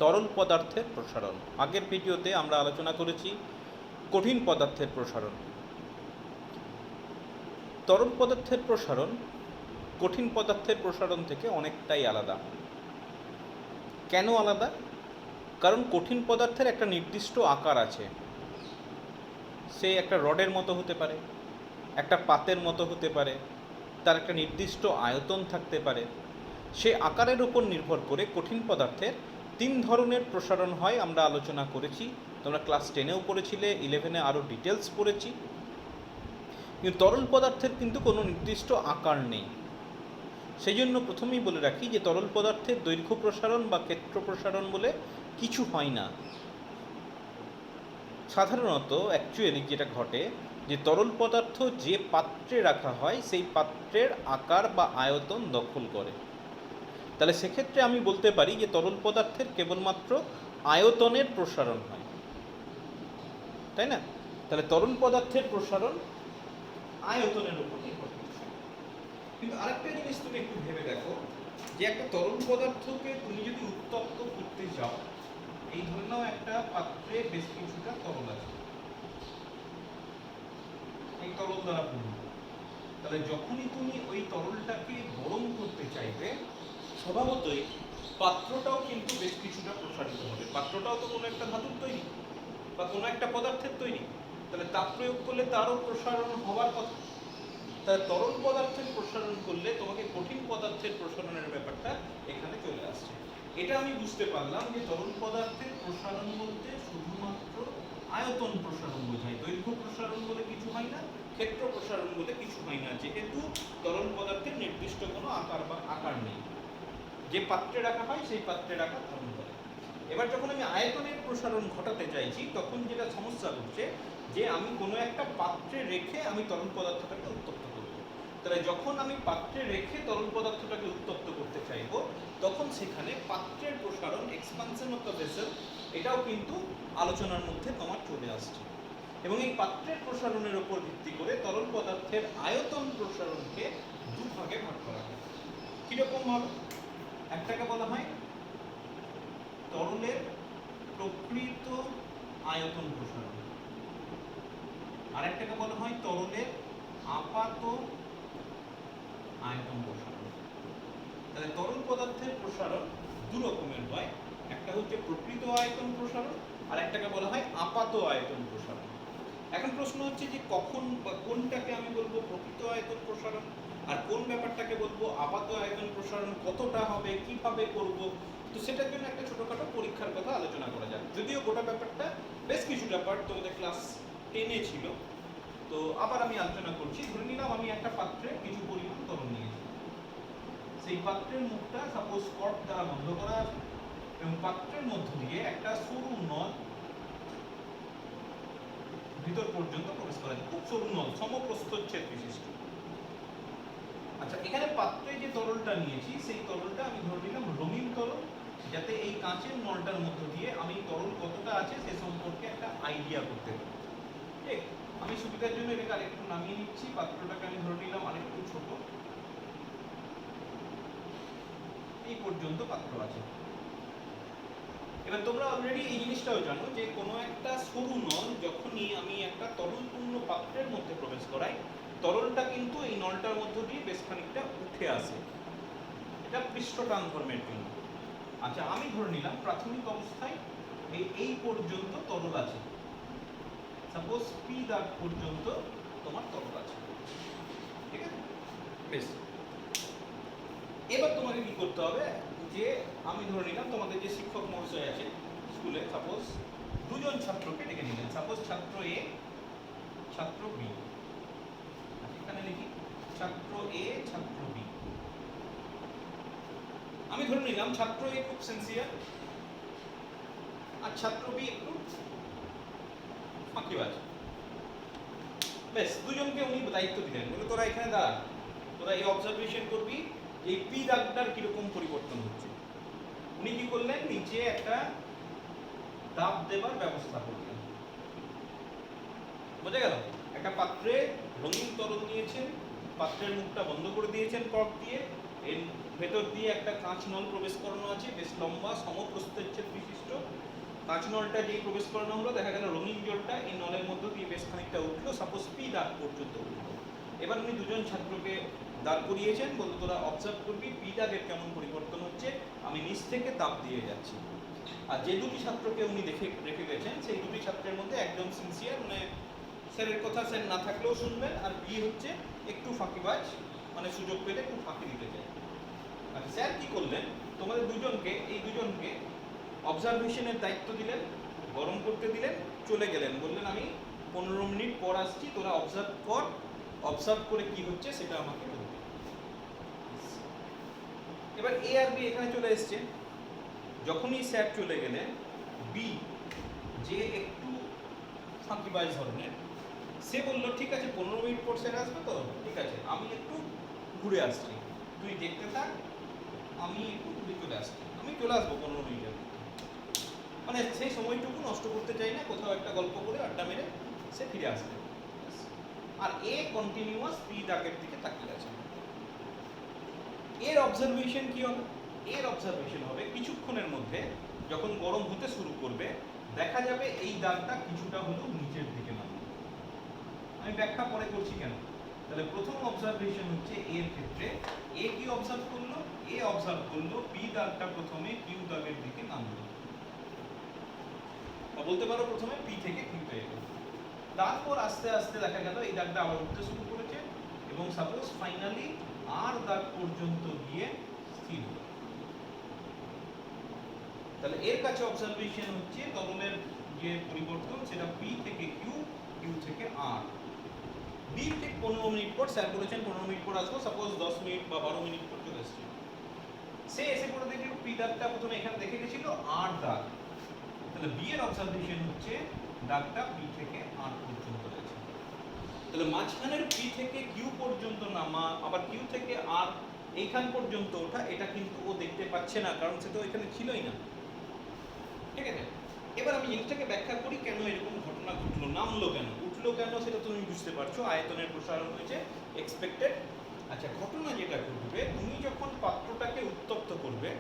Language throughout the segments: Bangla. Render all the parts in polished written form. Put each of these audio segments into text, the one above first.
তরল পদার্থের প্রসারণ। আগের ভিডিওতে আমরা আলোচনা করেছি কঠিন পদার্থের প্রসারণ। তরল পদার্থের প্রসারণ কঠিন পদার্থের প্রসারণ থেকে অনেকটাই আলাদা। কেন আলাদা? কারণ কঠিন পদার্থের একটা নির্দিষ্ট আকার আছে। সে একটা রডের মতো হতে পারে, একটা পাতের মতো হতে পারে, তার একটা নির্দিষ্ট আয়তন থাকতে পারে। সে আকারের উপর নির্ভর করে কঠিন পদার্থের 3 ধরনের প্রসারণ হয়। আমরা আলোচনা করেছি, তোমরা ক্লাস 10-এও পড়েছিলে, 11-এ আরও ডিটেলস পড়েছি। কিন্তু তরল পদার্থের কিন্তু কোনো নির্দিষ্ট আকার নেই। সেই জন্য প্রথমেই বলে রাখি যে তরল পদার্থের দৈর্ঘ্য প্রসারণ বা ক্ষেত্র প্রসারণ বলে কিছু হয় না। সাধারণত অ্যাকচুয়ালি যেটা ঘটে যে তরল পদার্থ যে পাত্রে রাখা হয় সেই পাত্রের আকার বা আয়তন দখল করে। তাহলে সেক্ষেত্রে আমি বলতে পারি যে তরল পদার্থের কেবলমাত্র আয়তনের প্রসারণ হয়, তাই না? তাহলে তরল পদার্থের প্রসারণ আয়তনের উপর নির্ভর করছে। কিন্তু আরেকটা জিনিস তুমি একটু ভেবে দেখো যে একটা তরল পদার্থকে তুমি যদি উত্তপ্ত করতে চাও, এই ধরে নাও একটা পাত্রে বেশ কিছুটা তরল আছে, এই তরল দ্বারা পূর্ণ। তাহলে যখনই তুমি ওই তরলটাকে গরম করতে চাইবে, স্বভাবতই পাত্রটাও কিন্তু বেশ কিছুটা প্রসারিত হবে। পাত্রটাও তো কোনো একটা ধাতুর তৈরি বা কোনো একটা পদার্থের তৈরি, তাহলে তাপ প্রয়োগ করলে তারও প্রসারণ হওয়ার কথা। তাহলে তরল পদার্থের প্রসারণ করলে তোমাকে কঠিন পদার্থের প্রসারণের ব্যাপারটা এখানে চলে আসছে। এটা আমি বুঝতে পারলাম যে তরল পদার্থের প্রসারণ বলতে শুধুমাত্র আয়তন প্রসারণ বোঝায়, দৈর্ঘ্য প্রসারণ বলে কিছু হয় না, ক্ষেত্র প্রসারণ বলে কিছু হয় না, যেহেতু তরল পদার্থের নির্দিষ্ট কোনো আকার নেই। যে পাত্রে রাখা হয় সেই পাত্রে রাখা ধারণ করে। এবার যখন আমি আয়তনের প্রসারণ ঘটাতে চাইছি, তখন যেটা সমস্যা হচ্ছে যে আমি কোনো একটা পাত্রে রেখে আমি তরল পদার্থটাকে উত্তপ্ত করব। তাহলে যখন আমি পাত্রে রেখে তরল পদার্থটাকে উত্তপ্ত করতে চাইব, তখন সেখানে পাত্রের প্রসারণ, এক্সপানশন অফ দ্য ভেসেল, এটাও কিন্তু আলোচনার মধ্যে তোমার চলে আসছে। এবং এই পাত্রের প্রসারণের উপর ভিত্তি করে তরল পদার্থের আয়তন প্রসারণকে দুভাগে ভাগ করা হয়। কিরকম ভাবে? একটাকে বলা হয় তরলের প্রকৃত আয়তন প্রসারণ, আরেকটাকে বলা হয় তরলের আপাত আয়তন প্রসারণ। তাহলে তরল পদার্থের প্রসারণ দু রকমের হয়, একটা হচ্ছে প্রকৃত আয়তন প্রসারণ, আর একটাকে বলা হয় আপাত আয়তন প্রসারণ। এখন প্রশ্ন হচ্ছে যে কখন বা কোনটাকে আমি বলবো প্রকৃত আয়তন প্রসারণ আর কোন ব্যাপারটাকে বলবো আপাত আয়তন প্রসারণ, কতটা হবে, কিভাবে করব। তো সেটার জন্য একটা ছোটখাটো পরীক্ষার কথা আলোচনা করা যাক। যদিও গোটা ব্যাপারটা বেশ কিছুটা পার্ট তোমাদের ক্লাস 10-এ ছিল, তো আবার আমি আলোচনা করছি। ধরে নিলাম আমি একটা পাত্রে কিছু পরিমাণ তরল নিয়েছি, সেই পাত্রের মুখটা সাপোজ কর্ক দ্বারা বন্ধ করা আছে এবং পাত্রের মধ্য দিয়ে একটা সরু নল ভিতর পর্যন্ত প্রবেশ করা যায়, খুব সরু নল, সমপ্রস্থচ্ছেদ বিশিষ্ট। আচ্ছা, এখানে পাত্রে যে তরলটা নিয়েছি সেই তরলটা আমি ধরে নিলাম রঙিন তরল, যাতে এই কাঁচের নলটার মধ্য দিয়ে আমি তরল কতটা আছে সে সম্পর্কে একটা আইডিয়া করতে পারি। ঠিক, আমি সুবিধার জন্য এটাকে আরেকটু নামিয়ে নিচ্ছি। পাত্রটাকে আমি ধরে নিলাম আরেকটু ছোট, এই পর্যন্ত পাত্র আছে। এবার তোমরা অলরেডি এই জিনিসটাও জানো যে কোনো একটা সরু নল যখনই আমি একটা তরলপূর্ণ পাত্রের মধ্যে প্রবেশ করাই, তরলটা কিন্তু এই নলটার মধ্য দিয়ে বেশ খানিকটা উঠে আসে, এটা পৃষ্ঠটান ধর্মের জন্য। আচ্ছা, আমি ধরে নিলাম প্রাথমিক অবস্থায় এই পর্যন্ত তরল আছে, সাপোজ পি দাগ পর্যন্ত তোমার তরল আছে, ঠিক আছে? বেশ, এবার তোমাকে কি করতে হবে যে আমি ধরে নিলাম তোমাদের যে শিক্ষক মহাশয় আছে স্কুলে, সাপোজ দুজন ছাত্রকে ডেকে নিলেন, সাপোজ ছাত্র এ, ছাত্র বি। এখানে লিখি ছাত্র এ, ছাত্র বি। আমি ধরে নিলাম ছাত্র এ খুব সিনসিয়ার আর ছাত্র বি একটু ফাঁকিবাজ। বেশ, দুজনকে উনি দায়িত্ব দিলেন, বলে তোরা এখানে দাঁড়া, তোরা এই অবজারভেশন করবি যে এই পি দাগটার কিরকম পরিবর্তন হচ্ছে। উনি কি করলেন, নিচে একটা দাব দেবার ব্যবস্থা করলেন। বোঝা গেল? একটা পাত্রে রঙিন তরল নিয়েছেন, পাত্রের মুখটা বন্ধ করে দিয়েছেন কর্ক দিয়ে, এর ভেতর দিয়ে একটা কাঁচ নল প্রবেশ করানো আছে, বেশ লম্বা সমপ্রস্থচ্ছেদ বিশিষ্ট। কাঁচ নলটা যেই প্রবেশ করানো হলো, দেখা গেল রঙিন জলটা এই নলের মধ্যে দিয়ে বেশ খানিকটা উঠলো, সাপোজ পি দাগ পর্যন্ত উঠলো। এবার উনি দুজন ছাত্রকে দাঁড় করিয়েছেন, বলতো তোরা অবজার্ভ করবি পি দাগের কেমন পরিবর্তন হচ্ছে, আমি নিচ থেকে তাপ দিয়ে যাচ্ছি। আর যে দুটি ছাত্রকে উনি রেখে গেছেন, সেই দুটি ছাত্রের মধ্যে একজন সিনসিয়ার, মানে স্যারের কথা স্যার না থাকলেও শুনবেন, আর বি হচ্ছে একটু ফাঁকিবাজ, মানে সুযোগ পেলে একটু ফাঁকি দিতে চায়। আচ্ছা, স্যার কি করলেন, তোমাদের এই দুজনকে অবজারভেশনের দায়িত্ব দিলেন, গরম করতে দিলেন, চলে গেলেন, বললেন আমি 15 মিনিট পর আসছি, তোরা অবজার্ভ কর, অবজার্ভ করে কি হচ্ছে সেটা আমাকে বলবে। এবার এ আর বি এখানে চলে এসছে। যখনই স্যার চলে গেলেন, বি যে একটু ফাঁকিবাজ ধরনের, সে বললো ঠিক আছে 15 মিনিট পর স্যার আসবে তো, ঠিক আছে আমি একটু ঘুরে আসছি, তুই দেখতে থাক, আমি একটু ঘুরে চলে আসছি, আমি চলে আসবো 15 মিনিটের। মানে সেই সময়টুকু নষ্ট করতে চাই না, কোথাও একটা গল্প করে আড্ডা মেরে সে ফিরে আসবে। আর এ কন্টিনিউয়াস পি দাগের দিকে তাকিয়ে আছে। এর অবজারভেশন কি হবে? এর অবজারভেশন হবে কিছুক্ষণের মধ্যে যখন গরম হতে শুরু করবে, দেখা যাবে এই দাগটা কিছুটা হলেও নিচের দিকে নামবে। আমি ব্যাখ্যা পরে করছি কেন। তাহলে প্রথম অবজারভেশন হচ্ছে এর ক্ষেত্রে, এ কি অবজার্ভ করলো? এ অবজার্ভ করলো পি দাগটা প্রথমে কিউ দাগের দিকে নামলো, বা বলতে পারো প্রথমে পি থেকে কিউতে এলো। তারপর আস্তে আস্তে দেখা গেল এই দাগটা আবার উঠতে শুরু করেছে, এবং সাপোজ ফাইনালি আর দাগ পর্যন্ত গিয়ে স্থির হলো। তাহলে এর কাছে অবজারভেশন হচ্ছে তরলের যে পরিবর্তন, সেটা পি থেকে কিউ, কিউ থেকে আর। বি ঠিক 15 মিনিট পর, স্যার বলেছেন 15 মিনিট পর আসবো, সাপোজ 10 মিনিট বা 12 মিনিট পর চলে এসছে। সে এসে পড়ে দেখলো পি দাগটা প্রথমে এখানে দেখে গেছিল আর দাগ। তাহলে বি এর অবজারভেশন হচ্ছে দাগটা পি থেকে আর পর্যন্ত গেছে। তাহলে মাঝখানের পি থেকে কিউ পর্যন্ত নামা, আবার কিউ থেকে আর এইখান পর্যন্ত ওঠা, এটা কিন্তু ও দেখতে পাচ্ছে না, কারণ সে তো এখানে ছিলই না। ঠিক আছে, এবার আমি জিনিসটাকে ব্যাখ্যা করি কেন এরকম ঘটনা ঘটলো, নামলো কেন, উঠলো কেন, সেটা তুমি বুঝতে পারছো। আয়তনের প্রসারণ হয়েছে, এক্সপেক্টেড। আচ্ছা, ঘটনা যেটা ঘটবে, তুমি যখন পাত্রটাকে উত্তপ্ত করবে,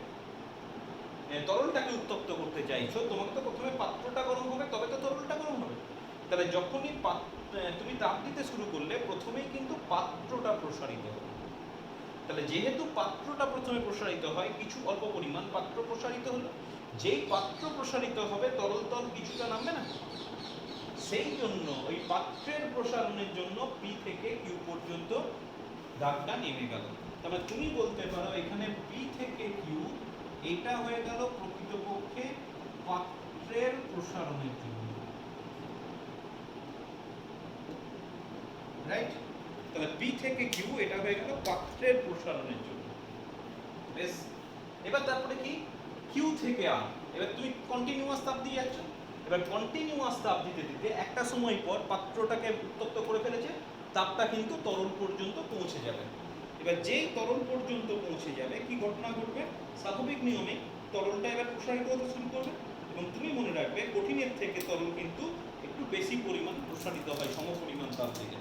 তরলটাকে উত্তপ্ত করতে চাইছো, তোমাকে তো প্রথমে পাত্রটা গরম হবে, তবে তো তরলটা গরম হবে। তাহলে যখনই তুমি তাপ দিতে শুরু করলে, প্রথমেই কিন্তু পাত্রটা প্রসারিত হবে। তাহলে যেহেতু পাত্রটা প্রথমে প্রসারিত হয়, কিছু অল্প পরিমাণ পাত্র প্রসারিত হলো, যেই পাত্র প্রসারিত হবে তরল তল কিছুটা নামবে না, সেই জন্য ওই পাত্রের প্রসারণের জন্য পি থেকে কিউ পর্যন্ত দাগটা নেমে গেল। তাহলে তুমি বলতে পারো এখানে পি থেকে কিউ, এটা হয়ে গেল প্রকৃতপক্ষে পাত্রের প্রসারণের জন্য, রাইট? তাহলে পি থেকে কিউ এটা হয়ে গেল পাত্রের প্রসারণের জন্য। বেশ, এবার তারপরে কি, কিউ থেকে আর, এবার তুমি কন্টিনিউয়াস তাপ দিয়ে যাচ্ছ। এবার কন্টিনিউয়াস তাপ দিতে দিতে একটা সময় পর পাত্রটাকে উত্তপ্ত করে ফেলেছে, তাপটা কিন্তু তরল পর্যন্ত পৌঁছে যাবে। এবার যেই তরল পর্যন্ত পৌঁছে যাবে, কি ঘটনা ঘটবে? স্বাভাবিক নিয়মে তরলটা এবার প্রসারিত হতে শুরু করবে, এবং তুমি মনে রাখবে কঠিনের থেকে তরল কিন্তু একটু বেশি পরিমাণ প্রসারিত হয় সমপরিমাণ তাপ দিলে,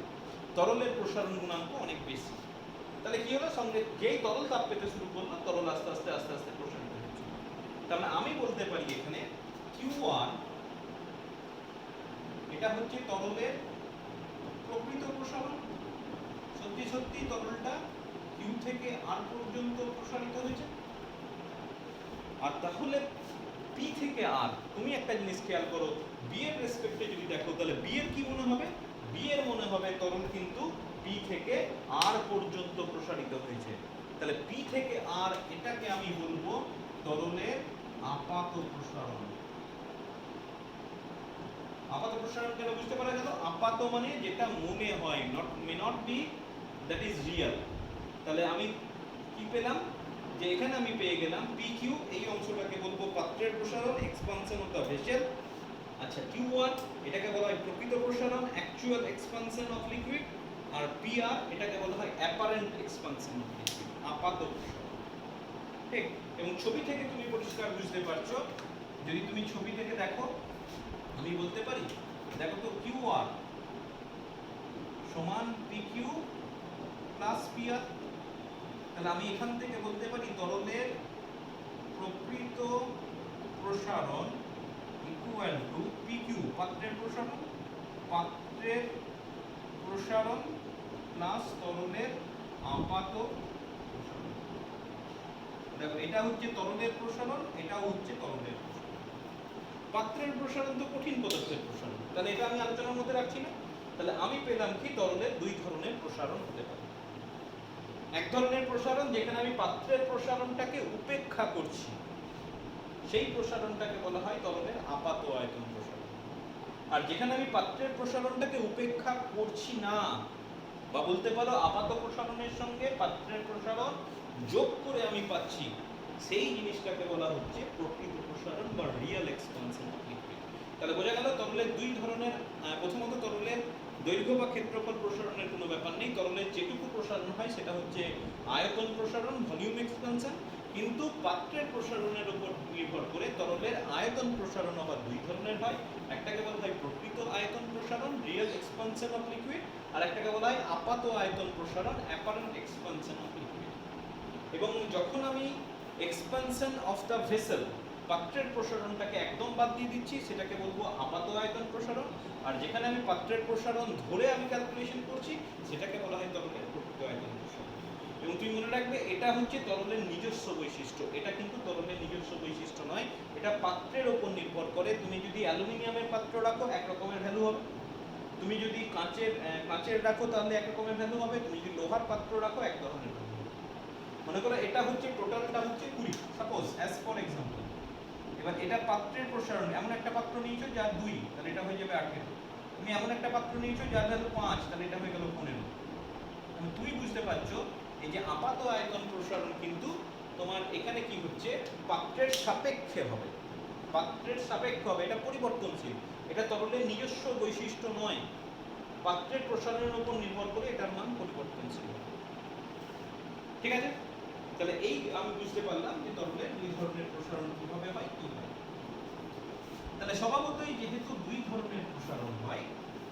তরলের প্রসারণ গুণাঙ্ক অনেক বেশি। তাহলে কি হলো, সঙ্গে যেই তরল তাপ পেতে শুরু করলো, তরল আস্তে আস্তে আস্তে আস্তে প্রসারিত হচ্ছে। তার মানে আমি বলতে পারি এখানে Q1 এটা হচ্ছে তরলের প্রকৃত প্রসারণ। সত্যি সত্যি তরলটা কিউ থেকে আর পর্যন্ত প্রসারিত হয়েছে। আর তাহলে পি থেকে আর, তুমি একটা জিনিস খেয়াল করো, বি এর রেসপেক্টে যদি দেখো, তাহলে বি এর কি মনে হবে? বি এর মনে হবে তরল কিন্তু পি থেকে আর পর্যন্ত প্রসারিত হয়েছে। তাহলে পি থেকে আর, এটাকে আমি বলবো তরলের আপাত প্রসারণ। আপাত প্রসারণ কেন বুঝতে পারা গেল? আপাত মানে যেটা মনে হয়, may not be, that is real. তাহলে আমি কি পেলাম, যে এখানে আমি পেয়ে গেলাম পি কিউ, এই অংশটাকে বলবো পাত্রের প্রসারণ, এক্সপানশন অফ দ্য ভেসেল। আচ্ছা, Q1 এটাকে বলা হয় প্রকৃত প্রসারণ, অ্যাকচুয়াল এক্সপানশন অফ লিকুইড। আর PR এটাকে বলা হয় অ্যাপারেন্ট এক্সপানশন অফ লিকুইড, আপাত প্রসারণ। ঠিক, এবং ছবি থেকে তুমি পরিষ্কার বুঝতে পারছো। যদি তুমি ছবি থেকে দেখো, আমি বলতে পারি দেখো তো QR সমান PQ প্লাস PR। তাহলে আমি এখান থেকে বলতে পারি তরলের প্রকৃত প্রসারণ ইকুয়াল টু পিকিউ, পাত্রের প্রসারণ, পাত্রের প্রসারণ প্লাস তরলের আপাত প্রসারণ। দেখো এটা হচ্ছে তরলের প্রসারণ, এটাও হচ্ছে তরলের প্রসারণ। পাত্রের প্রসারণ তো কঠিন পদার্থের প্রসারণ, তাহলে এটা আমি আলোচনার মধ্যে রাখছি না। তাহলে আমি পেলাম কি তরলের দুই ধরনের প্রসারণ হতে পারে। এক ধরনের প্রসারণ যেখানে আমি পাত্রের প্রসারণটাকে উপেক্ষা করছি, সেই প্রসারণটাকে বলা হয় তরলের আপাত আয়তন প্রসারণ। আর যেখানে আমি পাত্রের প্রসারণটাকে উপেক্ষা করছি না, বা বলতে পারো আপাত প্রসারণের সঙ্গে পাত্রের প্রসারণ যোগ করে আমি পাচ্ছি, সেই জিনিসটাকে বলা হচ্ছে প্রকৃত প্রসারণ বা রিয়েল এক্সপানশন অফ লিকুইড। তাহলে বোঝা গেল তরলের দুই ধরনের। প্রথমত তরলের দৈর্ঘ্য বা ক্ষেত্রফল প্রসারণের কোনো ব্যাপার নেই, তরলের যেটুকু প্রসারণ হয় সেটা হচ্ছে আয়তন প্রসারণ, ভলিউম এক্সপানশন। কিন্তু পাত্রের প্রসারণের উপর নির্ভর করে তরলের আয়তন প্রসারণ আবার দুই ধরনের হয়। একটাকে বলা হয় প্রকৃত আয়তন প্রসারণ, রিয়েল এক্সপানশন অফ লিকুইড, আর একটাকে বলা হয় আপাত আয়তন প্রসারণ, অ্যাপারেন্ট এক্সপানশন অফ লিকুইড। এবং যখন আমি এক্সপানশন অফ দ্য ভেসেল, পাত্রের প্রসারণটাকে একদম বাদ দিয়ে দিচ্ছি, সেটাকে বলবো আপাত আয়তন প্রসারণ। আর যেখানে আমি পাত্রের প্রসারণ ধরে আমি ক্যালকুলেশন করছি, সেটাকে বলা হয় তরলের প্রকৃত আয়তন প্রসারণ। এবং তুমি মনে রাখবে এটা হচ্ছে তরলের নিজস্ব বৈশিষ্ট্য, এটা কিন্তু তরলের নিজস্ব বৈশিষ্ট্য নয়, এটা পাত্রের উপর নির্ভর করে। তুমি যদি অ্যালুমিনিয়ামের পাত্র রাখো এক রকমের ভ্যালু হবে, তুমি যদি কাঁচের রাখো তাহলে এক রকমের ভ্যালু হবে, তুমি যদি লোহার পাত্র রাখো এক ধরনের ভ্যালু হবে। মনে করো এটা হচ্ছে টোটালটা হচ্ছে 20, সাপোজ অ্যাজ ফর এক্সাম্পল। এবার এটা পাত্রের প্রসারণ, এমন একটা পাত্র নিয়েছো যার 2, তাহলে এটা হয়ে যাবে 18। তুমি এমন একটা পাত্র নিয়েছো যার ভ্যালু 5, তাহলে এটা হয়ে গেল 15। তুমি বুঝতে পারছো এই যে আপাত আয়তন প্রসারণ কিন্তু তোমার এখানে কি হচ্ছে, পাত্রের সাপেক্ষে হবে, পাত্রের সাপেক্ষে হবে, এটা পরিবর্তনশীল, এটা তরলের নিজস্ব বৈশিষ্ট্য নয়, পাত্রের প্রসারণের উপর নির্ভর করে এটার মান পরিবর্তনশীল। ঠিক আছে? তাহলে এই আমি বুঝতে পারলাম যে তরলের দুই ধরনের প্রসারণ কিভাবে হয়, কি হয়। তাহলে স্বভাবতই যেহেতু দুই ধরনের প্রসারণ হয়,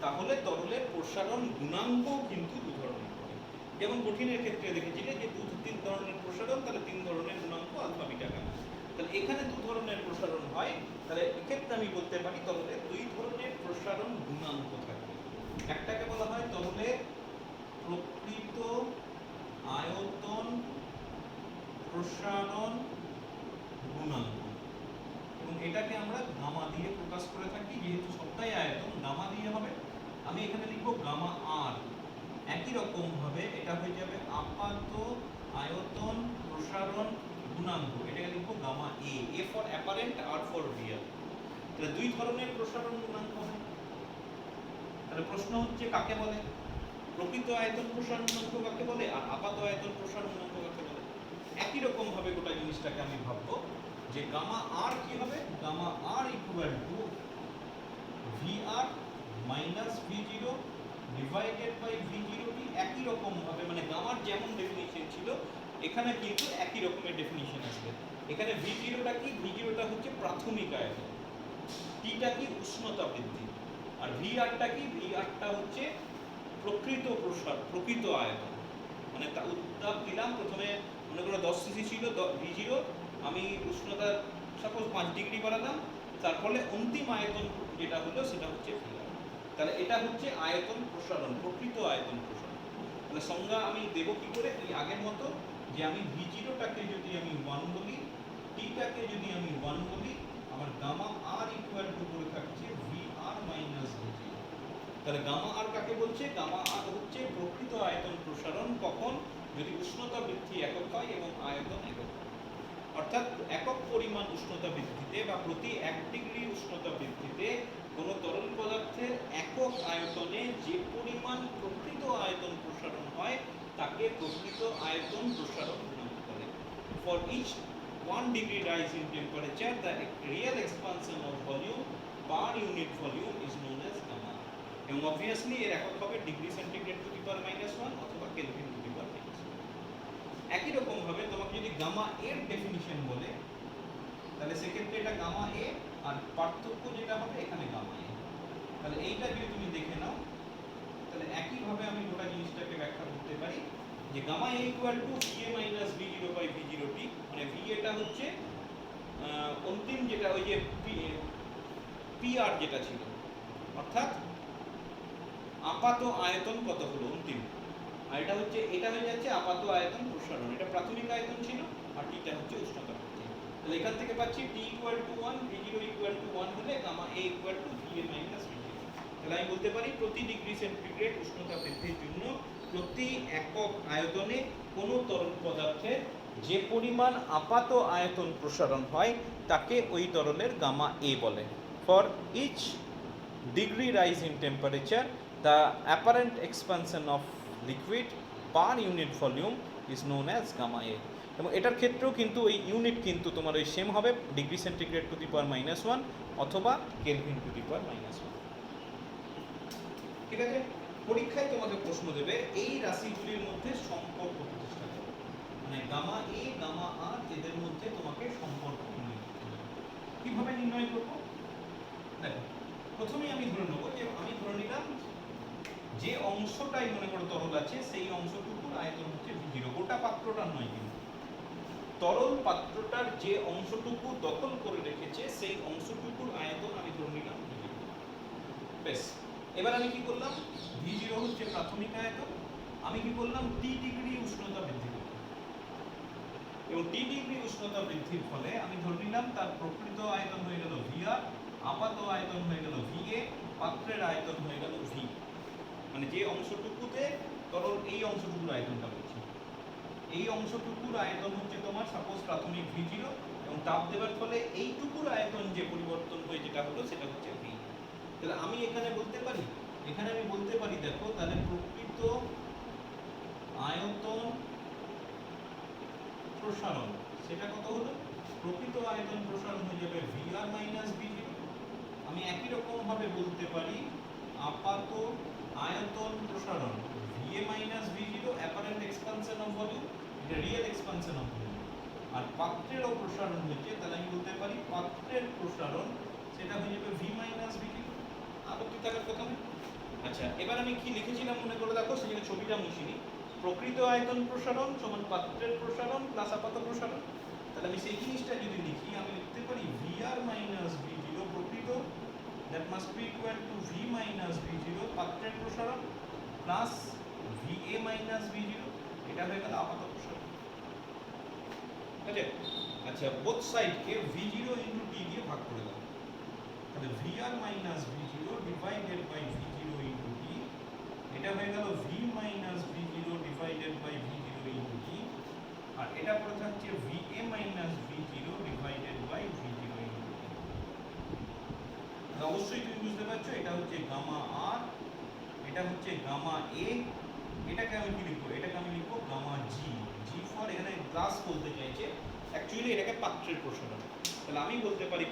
তাহলে তরলের প্রসারণ গুণাঙ্ক কিন্তু দুই ধরনের হয়। যেমন কঠিনের ক্ষেত্রে দেখেছিলে যে তিন ধরনের প্রসারণ, তাহলে তিন ধরনের গুণাঙ্ক আলফা বিটা গামা। তাহলে এখানে দু ধরনের প্রসারণ হয়, তাহলে এক্ষেত্রে আমি বলতে পারি তরলের দুই ধরনের প্রসারণ গুণাঙ্ক থাকে। একটাকে বলা হয় তরলের প্রকৃত আয়তন প্রসারণ গুণাঙ্ক, এবং এটাকে আমরা গামা দিয়ে প্রকাশ করে থাকি, যেহেতু সবটাই আয়তন গামা দিয়ে হবে। আমি এখানে লিখবো গামা আর। একই রকম ভাবে এটা হয়ে যাবে আপাত আয়তন প্রসারণ গুণাঙ্ক, এটাকে লিখবো gamma A, A for apparent, R for real. তাহলে দুই ধরনের প্রসারণ গুণাঙ্ক হয়। তাহলে প্রশ্ন হচ্ছে কাকে বলে, প্রকৃত আয়তন প্রসারণ গুণাঙ্ক কাকে বলে, আর আপাত আয়তন প্রসারণ গুণাঙ্ক কাকে বলে। একই রকম ভাবে গোটা জিনিসটাকে আমি ভাববো যে গামা আর কি হবে, gamma R equal to VR minus V0 divided by V0 T. একই রকম ভাবে মানে গামার যেমন ডেফিনিশন ছিল এখানে কিন্তু একই রকমের ডেফিনিশন আসবে। এখানে ভি0টা কি, ভি0টা হচ্ছে প্রাথমিক আয়তন, টিটা কি উষ্ণতা বৃদ্ধি, আর ভিআরটা কি, ভিআরটা হচ্ছে প্রকৃত প্রসার, প্রকৃত আয়তন। মানে উত্তাপ দিলাম প্রথমে, মনে করো 10 সিসি ছিল ভি0, আমি উষ্ণতা সাপোজ 5 ডিগ্রি বাড়ালাম, তার ফলে অন্তিম আয়তন যেটা হলো সেটা হচ্ছে ভিআর। তাহলে এটা হচ্ছে আয়তন প্রসারণ, প্রকৃত আয়তন প্রসারণ। তাহলে সংজ্ঞা আমি দেব কি করে, এই আগের মতো যে আমি ভি0টাকে যদি আমি 1 বলি, টিটাকে যদি আমি 1 বলি, আমার গামা আর ইকুয়াল টু করে থাকছে ভিআর মাইনাস ভি0। তাহলে গামা আর কাকে বলছে, গামা আর হচ্ছে প্রকৃত আয়তন প্রসারণ কখন, যদি উষ্ণতা বৃদ্ধি একক হয় এবং আয়তন একক হয়। অর্থাৎ একক পরিমাণ উষ্ণতা বৃদ্ধিতে বা প্রতি 1 ডিগ্রি উষ্ণতা বৃদ্ধিতে কোনো তরল পদার্থের একক আয়তনে যে পরিমাণ প্রকৃত আয়তন প্রসারণ হয় তাকে প্রকৃত আয়তন প্রসারণ গুণাঙ্ক বলে। For each 1 degree rise in temperature, the real expansion of volume per unit volume is known as gamma. এবং অবভিয়াসলি এর একক হবে degree centigrade two the power -1 অথবা কেলভিন টু দি পাওয়ার -1। একই রকম ভাবে তোমাকে যদি গামা এর ডেফিনিশন বলে, তাহলে সেক্ষেত্রে এটা গামা এ, আর পার্থক্য যেটা হবে এখানে গামা এ। তাহলে এইটা যদি তুমি দেখে নাও, তাহলে একই ভাবে আমি গোটা জিনিসটাকে ব্যাখ্যা করতে পারি যে gamma A equal to VA minus V0 by V0t, মানে VA টা হচ্ছে অন্তিম যেটা ওই যে PR যেটা ছিল, অর্থাৎ আপাত আয়তন কত হলো অন্তিম, আর এটা হয়ে যাচ্ছে আপাত আয়তন প্রসারণ। এটা প্রাথমিক আয়তন ছিল, আর টিটা হচ্ছে উষ্ণতা বৃদ্ধি। তাহলে এখান থেকে পাচ্ছি T equal to 1, V0 equal to 1 হলে gamma A equal to VA minus V0। তাহলে আমি বলতে পারি প্রতি ডিগ্রি সেন্টিগ্রেড উষ্ণতা বৃদ্ধির জন্য প্রতি একক আয়তনে কোন তরল পদার্থের যে পরিমাণ আপাত আয়তন প্রসারণ হয় তাকে ওই তরলের গামা A বলে। For each degree rise in temperature, the apparent expansion of liquid per unit volume is known as gamma A। এবং এটার ক্ষেত্রেও কিন্তু ওই ইউনিট কিন্তু তোমার ওই সেম হবে, degree centigrade two the power -1 অথবা কেলভিন টু দি পাওয়ার -1। ঠিক আছে, পরীক্ষায় তোমাকে প্রশ্ন দেবে এই রাশিগুলির মধ্যে সম্পর্ক প্রতিষ্ঠা করো, মানে গামা এ গামা আর এদের মধ্যে তোমাকে সম্পর্ক নির্ণয় করতে হবে। কিভাবে নির্ণয় করব? দেখো, প্রথমেই আমি ধরে নেব যে আমি ধরে নিলাম যে অংশটাই মনে করো তরল আছে সেই অংশটুকুর আয়তন হচ্ছে V0, গোটা পাত্রটার নয় কিন্তু, তরল পাত্রটার যে অংশটুকু দখল করে রেখেছে সেই অংশটুকুর আয়তন আমি ধরে নিলাম V0। বেশ, এবার আমি কি করলাম, V0 হচ্ছে প্রাথমিক আয়তন, আমি কি করলাম T ডিগ্রি উষ্ণতা বৃদ্ধি করলাম, এবং T ডিগ্রি উষ্ণতা বৃদ্ধির ফলে আমি ধরে নিলাম তার প্রকৃত আয়তন হয়ে গেল VR, আপাত আয়তন হয়ে গেল VA, পাত্রের আয়তন হয়ে গেল V। মানে যে অংশটুকুতে তরল, এই অংশটুকুর আয়তনটা বলছি, এই অংশটুকুর আয়তন হচ্ছে তোমার সাপোজ প্রাথমিক V0, এবং তাপ দেওয়ার ফলে এইটুকুর আয়তন যে পরিবর্তন হয়ে যেটা হলো সেটা হচ্ছে V। তাহলে আমি এখানে বলতে পারি, দেখো তাহলে প্রকৃত আয়তন প্রসারণ সেটা কত হলো, প্রকৃত আয়তন প্রসারণ হয়ে যাবে VR মাইনাস V0। আমি একই রকম ভাবে বলতে পারি আপাত আয়তন প্রসারণ VA minus V0, apparent expansion of volume, এটা রিয়েল এক্সপানশন অফ ভলিউম। আর পাত্রেরও প্রসারণ হচ্ছে, তাহলে আমি বলতে পারি পাত্রের প্রসারণ সেটা হয়ে যাবে V মাইনাস V0। আপত্তি থাকার কথা নেই। আচ্ছা, এবার আমি কি লিখেছিলাম মনে করে দেখো, সেখানে ছবিটা মুছিনি। প্রকৃত আয়তন প্রসারণ সমান পাত্রের প্রসারণ প্লাস আপাত প্রসারণ। তাহলে আমি সেই জিনিসটা যদি লিখি, আমি লিখতে পারি VR মাইনাস V0 প্রকৃত, that must be equal to V minus V0 পাত্রের প্রসারণ প্লাস VA minus V0, এটা হয়ে গেল আপাত প্রসারণ। ঠিক আছে, আচ্ছা বোথ সাইডকে V0 into T দিয়ে ভাগ করে দাও, তাহলে VR minus V0 divided by V0 into T, এটা হয়ে গেল V minus V0 divided by V0 into T, আর এটা পড়ে থাকছে VA minus V0 divided by V0 into T। অবশ্যই তুমি বুঝতে পারছো এটা হচ্ছে গামা আর, এটা হচ্ছে গামা এ, এটাকে আমি কি লিখবো, এটাকে আমি লিখবো গামা জি। জি ফর এখানে গ্লাস বলতে চাইছে, অ্যাকচুয়ালি এটাকে পাত্রের প্রসারণ। তাহলে আমি বলতে পারি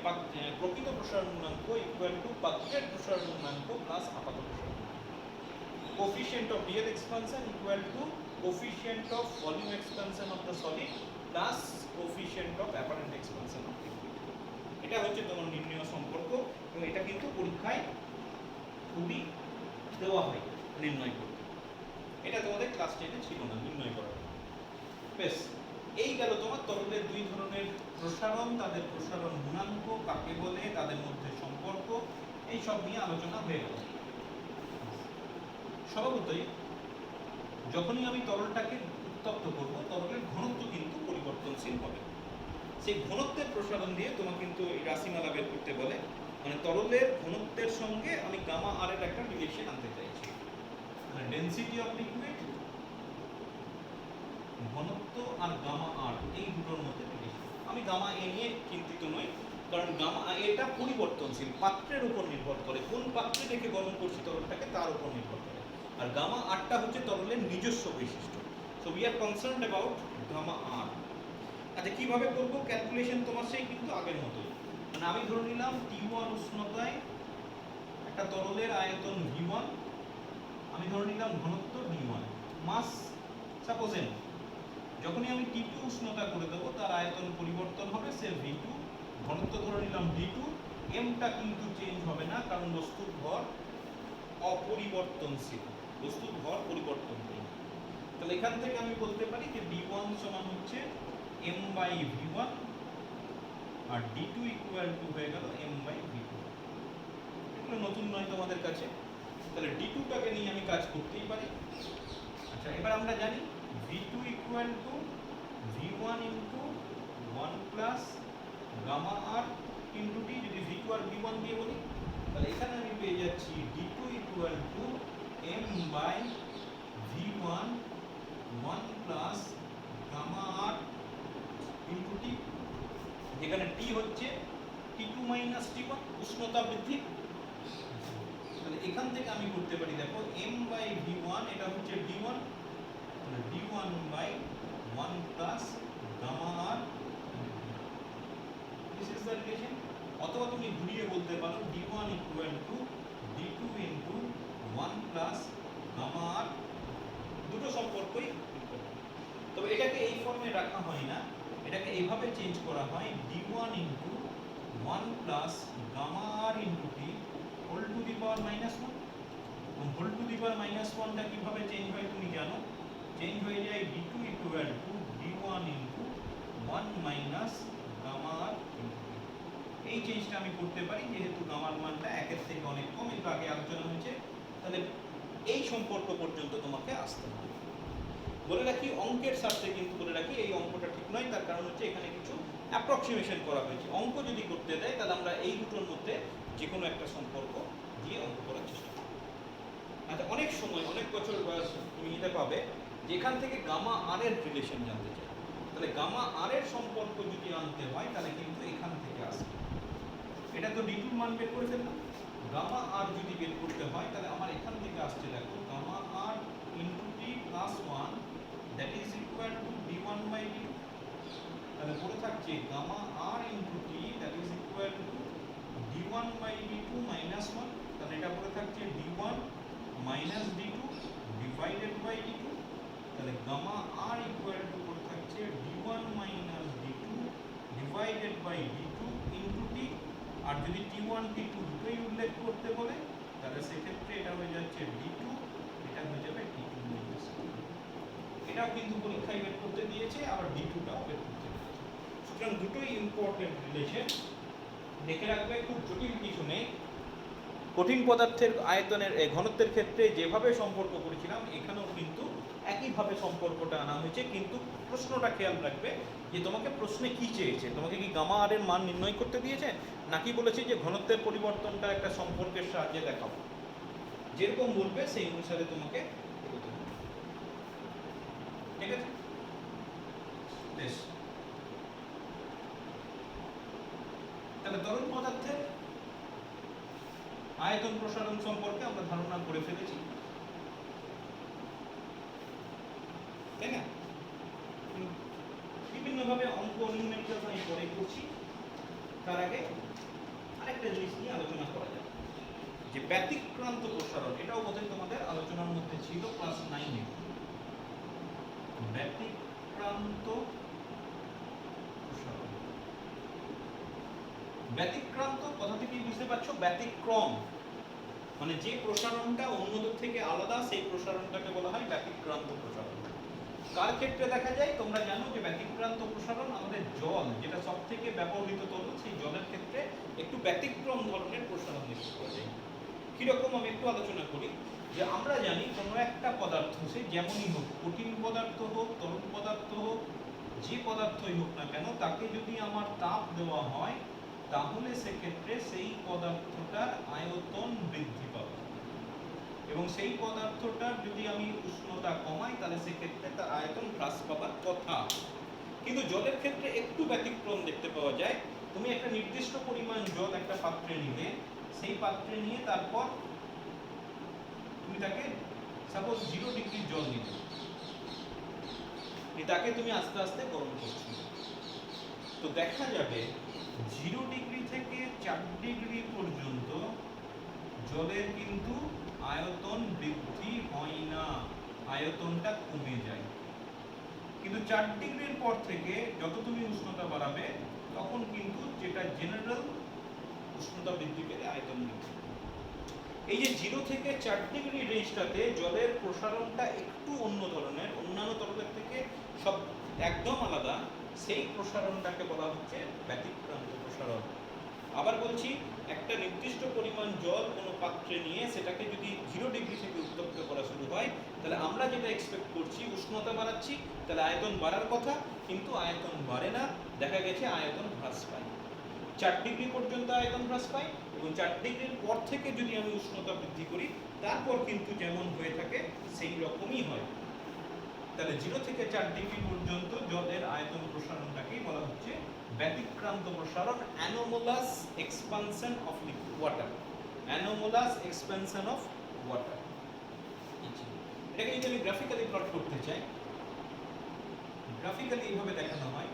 প্রকৃত প্রসারণ গুণাঙ্ক ইকুয়াল টু পাত্রের প্রসারণ গুণাঙ্ক প্লাস আপাত প্রসারণ। Coefficient of real expansion equal to coefficient of volume expansion of the solid plus coefficient of apparent expansion of liquid. এটা হচ্ছে তোমার নির্ণয় সম্পর্ক, এবং এটা কিন্তু পরীক্ষায় খুবই দেওয়া হয় নির্ণয় করতে। এটা তোমাদের ক্লাস 10-এ ছিল না নির্ণয় করা। বেশ, এই গেল তোমার তরলের দুই ধরনের প্রসারণ, তাদের প্রসারণ গুণাঙ্ক কাকে বলে, তাদের মধ্যে সম্পর্ক, এই সব নিয়ে আলোচনা হয়ে গেল। স্বভাবতই যখনই আমি তরলটাকে উত্তপ্ত করব, তরলের ঘনত্ব কিন্তু পরিবর্তনশীল হবে। সেই ঘনত্বের প্রসারণ দিয়ে তোমাকে কিন্তু এই রাশিমালা বের করতে বলে, মানে তরলের ঘনত্বের সঙ্গে আমি গামা আর এর একটা রিলেশন আনতে চাইছি, মানে ডেনসিটি অফ লিকুইড, ঘনত্ব আর গামা আর এই দুটোর মধ্যে রিলেশন। আমি গামা এ নিয়ে চিন্তিত নই, কারণ গামা এটা পরিবর্তনশীল, পাত্রের উপর নির্ভর করে, কোন পাত্রে রেখে গরম করছি তরলটাকে তার উপর নির্ভর করে। আর গামা আরটা হচ্ছে তরলের নিজস্ব বৈশিষ্ট্য। So we are concerned about gamma R. আচ্ছা, কিভাবে করবো ক্যালকুলেশন তোমার সেই কিন্তু আগের মতোই, মানে আমি ধরে নিলাম T1 উষ্ণতায় একটা তরলের আয়তন V1, আমি ধরে নিলাম ঘনত্ব D1, মাস সাপোজ m। যখনই আমি T2 উষ্ণতা করে দেবো তার আয়তন পরিবর্তন হবে, সে V2, ঘনত্ব ধরে নিলাম D2, mটা কিন্তু চেঞ্জ হবে না, কারণ বস্তুর ভর অপরিবর্তনশীল, বস্তুর ভর পরিবর্তন নেই। তাহলে এখান থেকে আমি বলতে পারি যে d1 সমান হচ্ছে m/v1 আর d2 ইকুয়াল টু হয়ে গেল m/v2। এগুলো নতুন নয় তোমাদের কাছে। তাহলে d2 টাকে নিয়ে আমি কাজ করতেই পারি। আচ্ছা, এবার আমরা জানি v2 equal to v1 into 1 plus gamma r into t। যদি v2 আর v1 দিয়ে বলি তাহলে এখানে আমি পেয়ে যাচ্ছি d2 equal to m/v1 1 plus gamma r into t, যেখানে t হচ্ছে t2 মাইনাস t1 উষ্ণতা বৃদ্ধি। তাহলে এখান থেকে আমি করতে পারি, দেখো m/v1 এটা হচ্ছে d1, তাহলে d1/1 plus gamma r, this is the relation. অথবা তুমি ঘুরিয়ে বলতে পারো d1 equal to d2 into 1 plus gamma r। দুটো সম্পর্কই, তবে এটাকে এই ফর্মে রাখা হয় না, এটাকে এইভাবে চেঞ্জ করা হয় d1 into 1 plus gamma r into t whole to the power -1। Whole to the power -1টা কিভাবে চেঞ্জ হয় তুমি জানো, চেঞ্জ হয়ে যায় d2 equal to d1 into 1 minus gamma r। এই চেঞ্জটা আমি করতে পারি যেহেতু গামার মানটা 1 এর থেকে অনেক কম, একটু আগে আলোচনা হয়েছে। তাহলে এই সম্পর্ক পর্যন্ত তোমাকে আসতে হবে। বলে রাখি অঙ্কের স্বার্থে কিন্তু বলে রাখি এই অঙ্কটা ঠিক নয়, তার কারণ হচ্ছে এখানে কিছু অ্যাপ্রক্সিমেশন করা হয়েছে। অঙ্ক যদি করতে দেয় তাহলে আমরা এই দুটোর মধ্যে যে কোনো একটা সম্পর্ক দিয়ে অঙ্ক করার চেষ্টা করি। আচ্ছা, অনেক সময় অনেক বছর বয়স তুমি এটা পাবে যেখান থেকে গামা আর এর রিলেশন জানতে চাই। তাহলে গামা আর এর সম্পর্ক যদি আনতে হয় তাহলে কিন্তু এখান থেকে আসবে। এটা তো d2 মান বের করে ফেললাম। গামা আর যদি বের করতে হয় তাহলে আমার এখান থেকে আসছে, দেখো gamma R into t plus 1 that is equal to d1/d2। তাহলে পড়ে থাকছে gamma R into t that is equal to d1/d2 minus 1। তাহলে এটা পড়ে থাকছে d1 minus d2 divided by d2। তাহলে গামা আর ইকুয়াল টু পড়ে থাকছে d1 minus d2 divided by d2 into t। আর যদি t1 t2 দুটোই উল্লেখ করতে বলে তাহলে সেক্ষেত্রে এটা হয়ে যাচ্ছে d2, এটা হয়ে যাবে t2 মাইনাস। এটাও কিন্তু পরীক্ষায় বের করতে দিয়েছে, আবার d2টাও বের করতে দিয়েছে। সুতরাং দুটোই ইম্পর্টেন্ট রিলেশন, দেখে রাখবে, খুব জটিল কিছু নেই। কঠিন পদার্থের আয়তনের ঘনত্বের ক্ষেত্রে যেভাবে সম্পর্ক করেছিলাম এখানেও কিন্তু একইভাবে সম্পর্কটা আনা হয়েছে, কিন্তু প্রশ্নটা খেয়াল রাখবে যে তোমাকে প্রশ্নে কি চেয়েছে। তোমাকে কি গামা আর এর মান নির্ণয় করতে দিয়েছে, নাকি বলেছে যে ঘনত্বের পরিবর্তনটা একটা সম্পর্কের সাহায্যে দেখাবো। যেরকম বলবে সেই অনুসারে তোমাকে এগোতে হবে। ঠিক আছে, বেশ। তাহলে তরল পদার্থের আয়তন প্রসারণ সম্পর্কে আমরা ধারণা করে ফেলেছি, তাই না? বিভিন্নভাবে অঙ্ক নিউমেরিক্যাল আমি পরে করছি। তার আগে আরেকটা জিনিস নিয়ে আলোচনা করা যায়, যে ব্যতিক্রান্ত প্রসারণ। এটাও বোধহয় তোমাদের আলোচনার মধ্যে ছিল ক্লাস 9-এ। ব্যতিক্রান্ত প্রসারণ, ব্যতিক্রান্ত কথা থেকেই বুঝতে পারছো ব্যতিক্রম মানে যে প্রসারণটা অন্যদের থেকে আলাদা, সেই প্রসারণটাকে বলা হয় ব্যতিক্রান্ত প্রসারণ। কার ক্ষেত্রে দেখা যায় তোমরা জানো যে ব্যতিক্রান্ত প্রসারণ আমাদের জল, যেটা সব থেকে ব্যবহৃত তরল, সেই জলের ক্ষেত্রে একটু ব্যতিক্রম ধরনের প্রসারণ দেখতে পাওয়া যায়। কিরকম আমি একটু আলোচনা করি। যে আমরা জানি কোনো একটা পদার্থ, সে যেমনই হোক, কঠিন পদার্থ হোক, তরল পদার্থ হোক, যে পদার্থই হোক না কেন, তাকে যদি আমার তাপ দেওয়া হয় তাহলে সেক্ষেত্রে সেই পদার্থটার আয়তন বৃদ্ধি পাবে, এবং সেই পদার্থটার যদি আমি উষ্ণতা কমাই তাহলে সেক্ষেত্রে তার আয়তন হ্রাস পাবার কথা। কিন্তু জলের ক্ষেত্রে একটু ব্যতিক্রম দেখতে পাওয়া যায়। তুমি একটা নির্দিষ্ট পরিমাণ জল একটা পাত্রে নিলে, সেই পাত্রে নিয়ে তারপর তুমি তাকে সাপোজ 0 ডিগ্রির জল নিলে, তাকে তুমি আস্তে আস্তে গরম করছো, তো দেখা যাবে 0 ডিগ্রি থেকে 4 ডিগ্রি পর্যন্ত জলের কিন্তু আয়তন বৃদ্ধি হয় না, আয়তনটা কমে যায়। কিন্তু 4 ডিগ্রির পর থেকে যত তুমি উষ্ণতা বাড়াবে তখন কিন্তু যেটা জেনারেল উষ্ণতা বৃদ্ধি পেলে আয়তন বৃদ্ধি। এই যে 0 থেকে 4 ডিগ্রি রেঞ্জটাতে জলের প্রসারণটা একটু অন্য ধরনের, অন্যান্য তরলের থেকে সব একদম আলাদা, সেই প্রসারণটাকে বলা হচ্ছে ব্যতিক্রান্ত প্রসারণ। আবার বলছি, একটা নির্দিষ্ট পরিমাণ জল কোনো পাত্রে নিয়ে সেটাকে যদি 0 ডিগ্রি থেকে উত্তপ্ত করা শুরু হয়, তাহলে আমরা যেটা এক্সপেক্ট করছি উষ্ণতা বাড়াচ্ছি, তাহলে আয়তন বাড়ার কথা, কিন্তু আয়তন বাড়ে না, দেখা গেছে আয়তন হ্রাস পায়। 4 ডিগ্রি পর্যন্ত আয়তন হ্রাস পায়, এবং 4 ডিগ্রির পর থেকে যদি আমি উষ্ণতা বৃদ্ধি করি, তারপর কিন্তু যেমন হয়ে থাকে সেই রকমই হয়। তাহলে 0 থেকে 4 ডিগ্রি পর্যন্ত জলের আয়তন প্রসারণটাকেই বলা হচ্ছে ব্যতিক্রান্ত প্রসারণ, anomalous expansion of liquid water. Anomalous expansion of water. এটাকে যদি আমি গ্রাফিক্যালি প্লট করতে চাই, গ্রাফিক্যালি এইভাবে দেখানো হয়।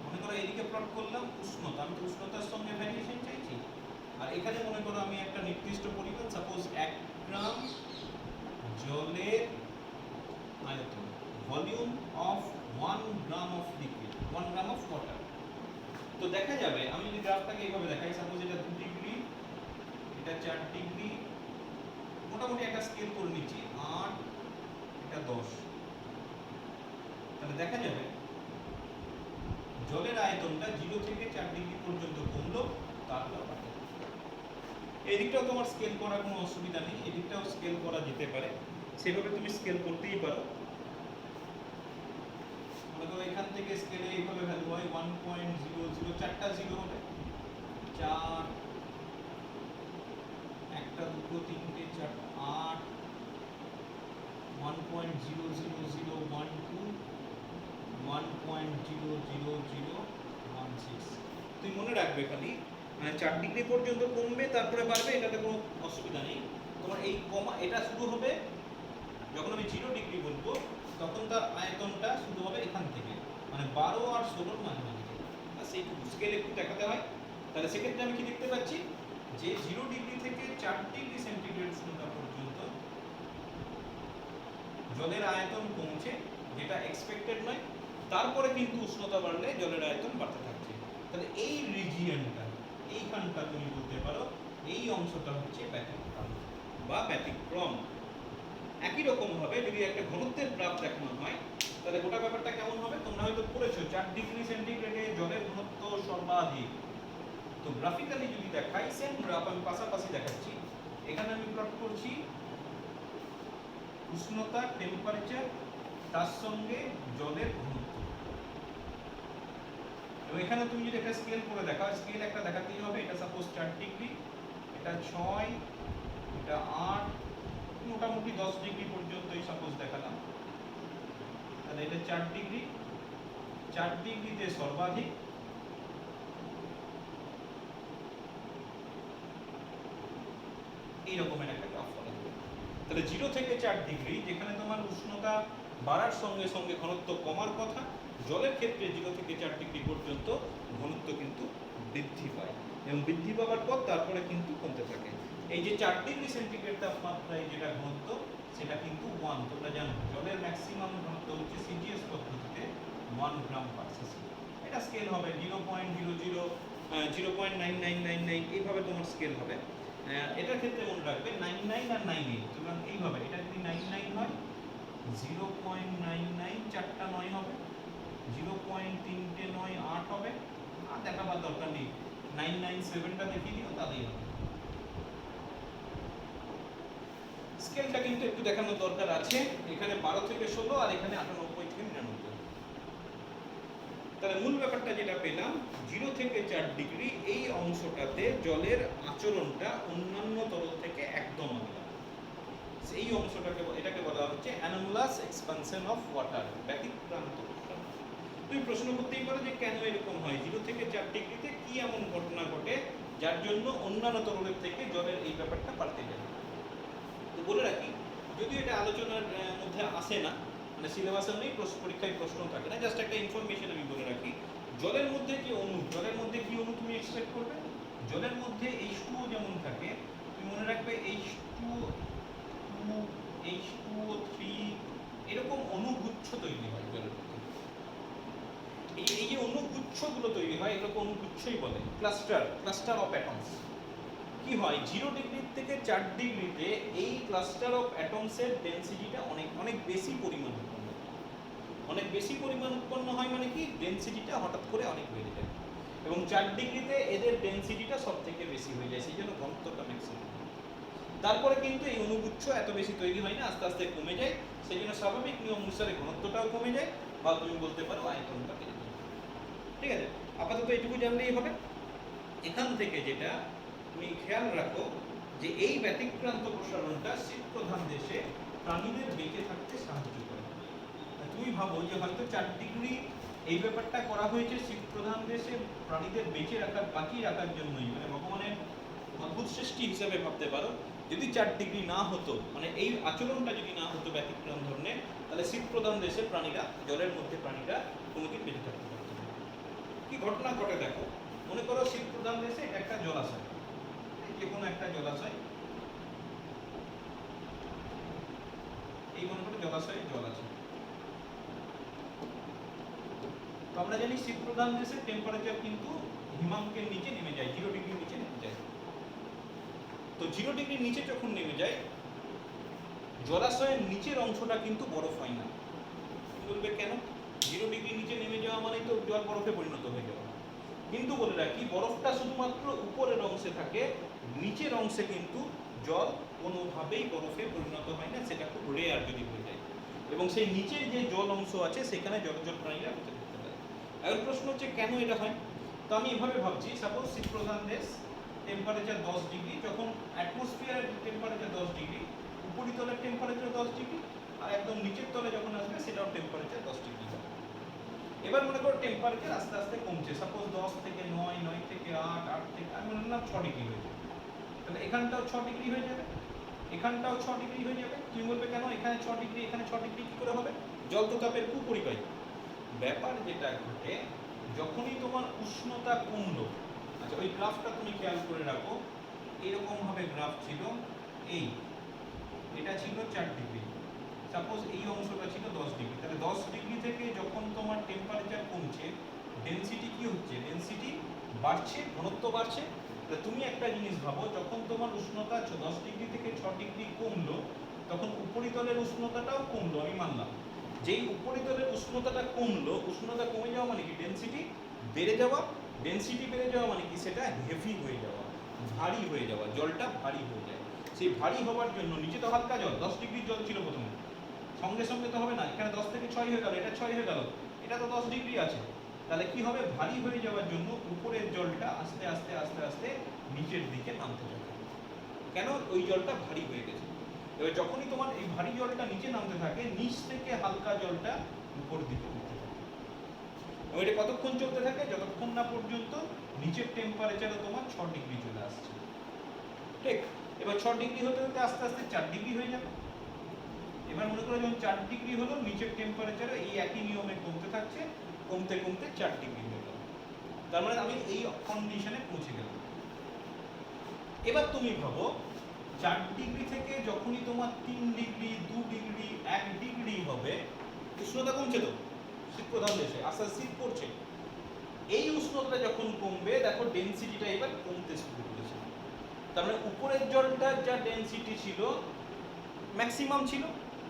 মনে করো এদিকে প্লট করলাম উষ্ণতা, আমি তো উষ্ণতার সঙ্গে ভ্যারিয়েশন চাইছি, আর এখানে মনে করো আমি একটা নির্দিষ্ট পরিমাণ, সাপোজ 1 গ্রাম জলের আয়তন, volume of 1 gram of liquid, 1 gram of water. তো দেখা যাবে আমি যদি গ্রাফটাকে এইভাবে দেখাই, সাপোজ এটা 2 ডিগ্রি, এটা 4 ডিগ্রি, মোটামুটি একটা স্কেল করে নিচ্ছি 8, এটা 10, তাহলে দেখা যাবে জলের আয়তনটা 0 থেকে 4 ডিগ্রি পর্যন্ত কমলো, তারপর বাড়লো। এই দিকটাও তোমার স্কেল করার কোনো অসুবিধা নেই, এই দিকটাও স্কেল করা যেতে পারে, সেভাবে তুমি স্কেল করতেই পারো। মনে করো এখান থেকে স্কেলে এইভাবে ভ্যালু হয় 1.00, 4টা 0 হবে, 4, 1টা 2টো 3টে 4, 8, 1.00012, 1.00016। তুমি মনে রাখবে খালি, মানে 4 ডিগ্রি পর্যন্ত কমবে তারপরে বাড়বে, এটাতে কোনো অসুবিধা নেই। তোমার এই কমা এটা শুরু হবে যখন আমি 0 ডিগ্রি বলবো, তখন তার আয়তনটা শুরু হবে এখান থেকে, মানে 12 আর 16 মাঝামাঝি। সেইটুকু স্কেল একটু দেখাতে হয়। তাহলে সেক্ষেত্রে আমি কি দেখতে পাচ্ছি যে 0 ডিগ্রি থেকে 4 ডিগ্রি সেন্টিগ্রেড উষ্ণতা পর্যন্ত জলের আয়তন কমছে, যেটা এক্সপেক্টেড নয়, তারপরে কিন্তু উষ্ণতা বাড়লে জলের আয়তন বাড়তে থাকছে। তাহলে এই রিজিয়নটা, এইখানটা তুমি বলতে পারো এই অংশটা হচ্ছে ব্যতিক্রান্ত বা ব্যতিক্রম। একই রকম ভাবে যদি একটা ঘনত্বের গ্রাফ দেখানো হয়, তাহলে গোটা ব্যাপারটা কেমন হবে তোমরা হয়তো পড়েছো, 4 ডিগ্রি সেন্টিগ্রেডে জলের ঘনত্ব সর্বাধিক। তো গ্রাফিক্যালি যদি দেখাই, সেম গ্রাফ আমি পাশাপাশি দেখাচ্ছি, এখানে আমি প্লট করছি উষ্ণতা, টেম্পারেচার, তার সঙ্গে জলের ঘনত্ব। এবং এখানে তুমি যদি একটা স্কেল করে দেখাও, স্কেল একটা দেখাতেই হবে, এটা সাপোজ 4 ডিগ্রি, এটা 6, এটা 8, মোটামুটি 10 ডিগ্রি পর্যন্তই সাপোজ দেখালাম। তাহলে এটা 4 ডিগ্রি, 4 ডিগ্রিতে সর্বাধিক, এই রকমের একটা গ্রাফ ফলো করবে। তাহলে 0 থেকে 4 ডিগ্রি, যেখানে তোমার উষ্ণতা বাড়ার সঙ্গে সঙ্গে ঘনত্ব কমার কথা, জলের ক্ষেত্রে 0 থেকে 4 ডিগ্রি পর্যন্ত ঘনত্ব কিন্তু বৃদ্ধি পায়, এবং বৃদ্ধি পাওয়ার পর তারপরে কিন্তু কমতে থাকে। এই যে 4 ডিগ্রি সেন্টিগ্রেড তাপমাত্রায় যেটা ঘনত্ব, সেটা কিন্তু 1, তোমরা জানো জলের ম্যাক্সিমাম ঘনত্ব হচ্ছে সিজিএস পদ্ধতিতে 1 গ্রাম পার সিসি। এটা স্কেল হবে 0.00, 0.9999, এইভাবে তোমার স্কেল হবে। এটার ক্ষেত্রে মনে রাখবে 99 আর 98, সুতরাং এইভাবে এটা যদি 99 হয়, 0.99 4টা 9 হবে, 0.3টে 9 8 হবে, আর দেখাবার দরকার নেই, 997টা দেখিয়ে দিও তাহলেই হবে। স্কেলটা কিন্তু একটু দেখানোর দরকার আছে, এখানে 12 থেকে 16 আর এখানে 98 থেকে 99। তাহলে মূল ব্যাপারটা যেটা পেলাম, 0 থেকে 4 ডিগ্রি এই অংশটাতে জলের আচরণটা অন্যান্য তরল থেকে একদম আলাদা। এই অংশটাকে, এটাকে বলা হচ্ছে অ্যানোমালাস এক্সপানশন অফ ওয়াটার, ব্যতিক্রান্ত প্রসারণ। তুমি প্রশ্ন করতেই পারো যে কেন এরকম হয়, 0 থেকে 4 ডিগ্রিতে কি এমন ঘটনা ঘটে যার জন্য অন্যান্য তরলের থেকে জলের এই ব্যাপারটা বাড়তে যায়। তো বলে রাখি, যদিও এটা আলোচনার মধ্যে আসে না, মানে সিলেবাসেও নেই, পরীক্ষায় প্রশ্ন থাকে না, জাস্ট একটা ইনফরমেশন আমি বলে রাখি। জলের মধ্যে যে অণু, জলের মধ্যে কি অণু তুমি এক্সপেক্ট করবে? জলের মধ্যে H2O যেমন থাকে, তুমি মনে রাখবে H2O2, H2O3, এরকম অণুগুচ্ছ তৈরি হয় জলের মধ্যে। এই যে অণুগুচ্ছগুলো তৈরি হয়, এগুলোকে অণুগুচ্ছই বলে, ক্লাস্টার অফ অ্যাটমস। কি হয় 0 ডিগ্রি থেকে 4 ডিগ্রিতে এই ক্লাস্টার অফ অ্যাটমসের ডেনসিটিটা অনেক অনেক বেশি পরিমাণ উৎপন্ন হয়। অনেক বেশি পরিমাণ উৎপন্ন হয় মানে কি ডেনসিটিটা হঠাৎ করে অনেক বেড়ে যায়, এবং 4 ডিগ্রিতে এদের ডেনসিটিটা সব থেকে বেশি হয়ে যায়, সেই জন্য ঘনত্বটা ম্যাক্সিমাম। তারপরে কিন্তু এই অনুগুচ্ছ এত বেশি তৈরি হয় না, আস্তে আস্তে কমে যায়, সেই জন্য স্বাভাবিক নিয়ম অনুসারে ঘনত্বটাও কমে যায়, বা তুমি বলতে পারো আয়তনটা বেড়ে যায়। ঠিক আছে, আপাতত এইটুকু জানলেই হবে। এখান থেকে যেটা তুমি খেয়াল রাখো যে এই ব্যতিক্রান্ত প্রসারণটা শীত প্রধান দেশে প্রাণীদের বেঁচে থাকতে সাহায্য করে। তুমি ভাবো যে হয়তো 4 ডিগ্রি এই ব্যাপারটা করা হয়েছে শীত প্রধান দেশে প্রাণীদের বেঁচে রাখার বাকি রাখার জন্যই, মানে ভগবানের অদ্ভুত সৃষ্টি হিসেবে ভাবতে পারো। যদি 4 ডিগ্রি না হতো, মানে এই আচরণটা যদি না হতো ব্যতিক্রম ধরনের, তাহলে শীত প্রধান দেশে প্রাণীরা, জলের মধ্যে প্রাণীরা কোনোদিন বেঁচে থাকতে পারত না। কি ঘটনা ঘটে দেখো, মনে করো শীত প্রধান দেশে এটা একটা জলাশয়, যে কোনো একটা জলাশয়, এই মনে করো জলাশয়ে জল আছে। তো আমরা জানি শীত প্রধান দেশে টেম্পারেচার কিন্তু হিমাঙ্কের নিচে নেমে যায়, 0 ডিগ্রির নিচে নেমে যায়। তো 0 ডিগ্রির নিচে যখন নেমে যায়, জলাশয়ের নিচের অংশটা কিন্তু বরফ হয় না। বলবে কেন? 0 ডিগ্রির নিচে নেমে যাওয়া মানেই তো জল বরফে পরিণত হয়ে যাওয়া। কিন্তু বলে রাখি, বরফটা শুধুমাত্র উপরের অংশে থাকে, নিচের অংশে কিন্তু জল কোনোভাবেই বরফে পরিণত হয় না, সেটা খুব রেয়ার যদি হয়ে যায়। এবং সেই নিচের যে জল অংশ আছে সেখানে জলজ প্রাণীরা বেঁচে থাকতে পারে। এখন প্রশ্ন হচ্ছে কেন এটা হয়? তো আমি এভাবে ভাবছি, সাপোজ শীত প্রধান দেশ, টেম্পারেচার 10 ডিগ্রি, যখন অ্যাটমসফিয়ারের টেম্পারেচার 10 ডিগ্রি, উপরিতলের টেম্পারেচার 10 ডিগ্রি, আর একদম নিচের তলে যখন আসবে সেটাও টেম্পারেচার 10 ডিগ্রি হবে। এবার মনে করো টেম্পারেচার আস্তে আস্তে কমছে, সাপোজ 10 থেকে 9, 9 থেকে 8, 8 থেকে আমি বললাম 6 ডিগ্রি হয়ে যাবে। তাহলে এখানটাও 6 ডিগ্রি হয়ে যাবে, এখানটাও 6 ডিগ্রি হয়ে যাবে। তুমি বলবে কেন এখানে 6 ডিগ্রি, এখানে 6 ডিগ্রি কি করে হবে? জল তো তাপের কুপরিবাহী। ব্যাপার যেটা ঘটে, যখনই তোমার উষ্ণতা কমলো, আচ্ছা ওই গ্রাফটা তুমি খেয়াল করে রাখো, এরকম ভাবে গ্রাফ ছিল, এই এটা ছিল 4 ডিগ্রি, সাপোজ এই অংশটা ছিল 10 ডিগ্রি। তাহলে 10 ডিগ্রি থেকে যখন তোমার টেম্পারেচার কমছে, ডেনসিটি কি হচ্ছে? ডেনসিটি বাড়ছে, ঘনত্ব বাড়ছে। তাহলে তুমি একটা জিনিস ভাবো, যখন তোমার উষ্ণতা 10 ডিগ্রি থেকে 6 ডিগ্রি কমলো, তখন উপরিতলের উষ্ণতাটাও কমলো, আমি মানলাম। যেই উপরিতলের উষ্ণতাটা কমলো, উষ্ণতা কমে যাওয়া মানে কি? ডেনসিটি বেড়ে যাওয়া। ডেনসিটি বেড়ে যাওয়া মানে কি? সেটা হেভি হয়ে যাওয়া, ভারী হয়ে যাওয়া, জলটা ভারী হয়ে যায়। সেই ভারী হওয়ার জন্য, নিচে তো হালকা জল, 10 ডিগ্রির জল ছিল প্রথমে, সঙ্গে সঙ্গে তো হবে না, এখানে 10 থেকে 6 হয়ে গেল, এটা 6 হয়ে গেল, এটা তো 10 ডিগ্রি আছে। তাহলে কি হবে? ভারী হয়ে যাওয়ার জন্য উপরের জলটা আস্তে আস্তে আস্তে আস্তে নিচের দিকে নামতে থাকে। কেন? ওই জলটা ভারী হয়ে গেছে। এবার যখনই তোমার এই ভারী জলটা নিচে নামতে থাকে, নিচ থেকে হালকা জলটা উপর দিকে উঠতে থাকে। এবং এটা কতক্ষণ চলতে থাকে? যতক্ষণ না পর্যন্ত নিচের টেম্পারেচারে তোমার 6 ডিগ্রি চলে আসছে। ঠিক, এবার 6 ডিগ্রি হতে হতে আস্তে আস্তে 4 ডিগ্রি হয়ে যাবে। এবার মনে করো যখন 4 ডিগ্রি হলো, নিচের টেম্পারেচার এই একই নিয়মে কমতে থাকছে, কমতে কমতে 4 ডিগ্রি হয়ে গেল। তার মানে আমি এই কন্ডিশনে পৌঁছে গেলাম। এবার তুমি ভাবো, 4 ডিগ্রি থেকে যখনই তোমার 3 ডিগ্রি, 2 ডিগ্রি, 1 ডিগ্রি হবে, উষ্ণতা কমছে তো শীত প্রধান দেশে, আস্তে আস্তে শীত পড়ছে। এই উষ্ণতা যখন কমবে, দেখো ডেনসিটিটা এবার কমতে শুরু করেছে। তার মানে উপরের জলটার যা ডেনসিটি ছিল ম্যাক্সিমাম ছিল,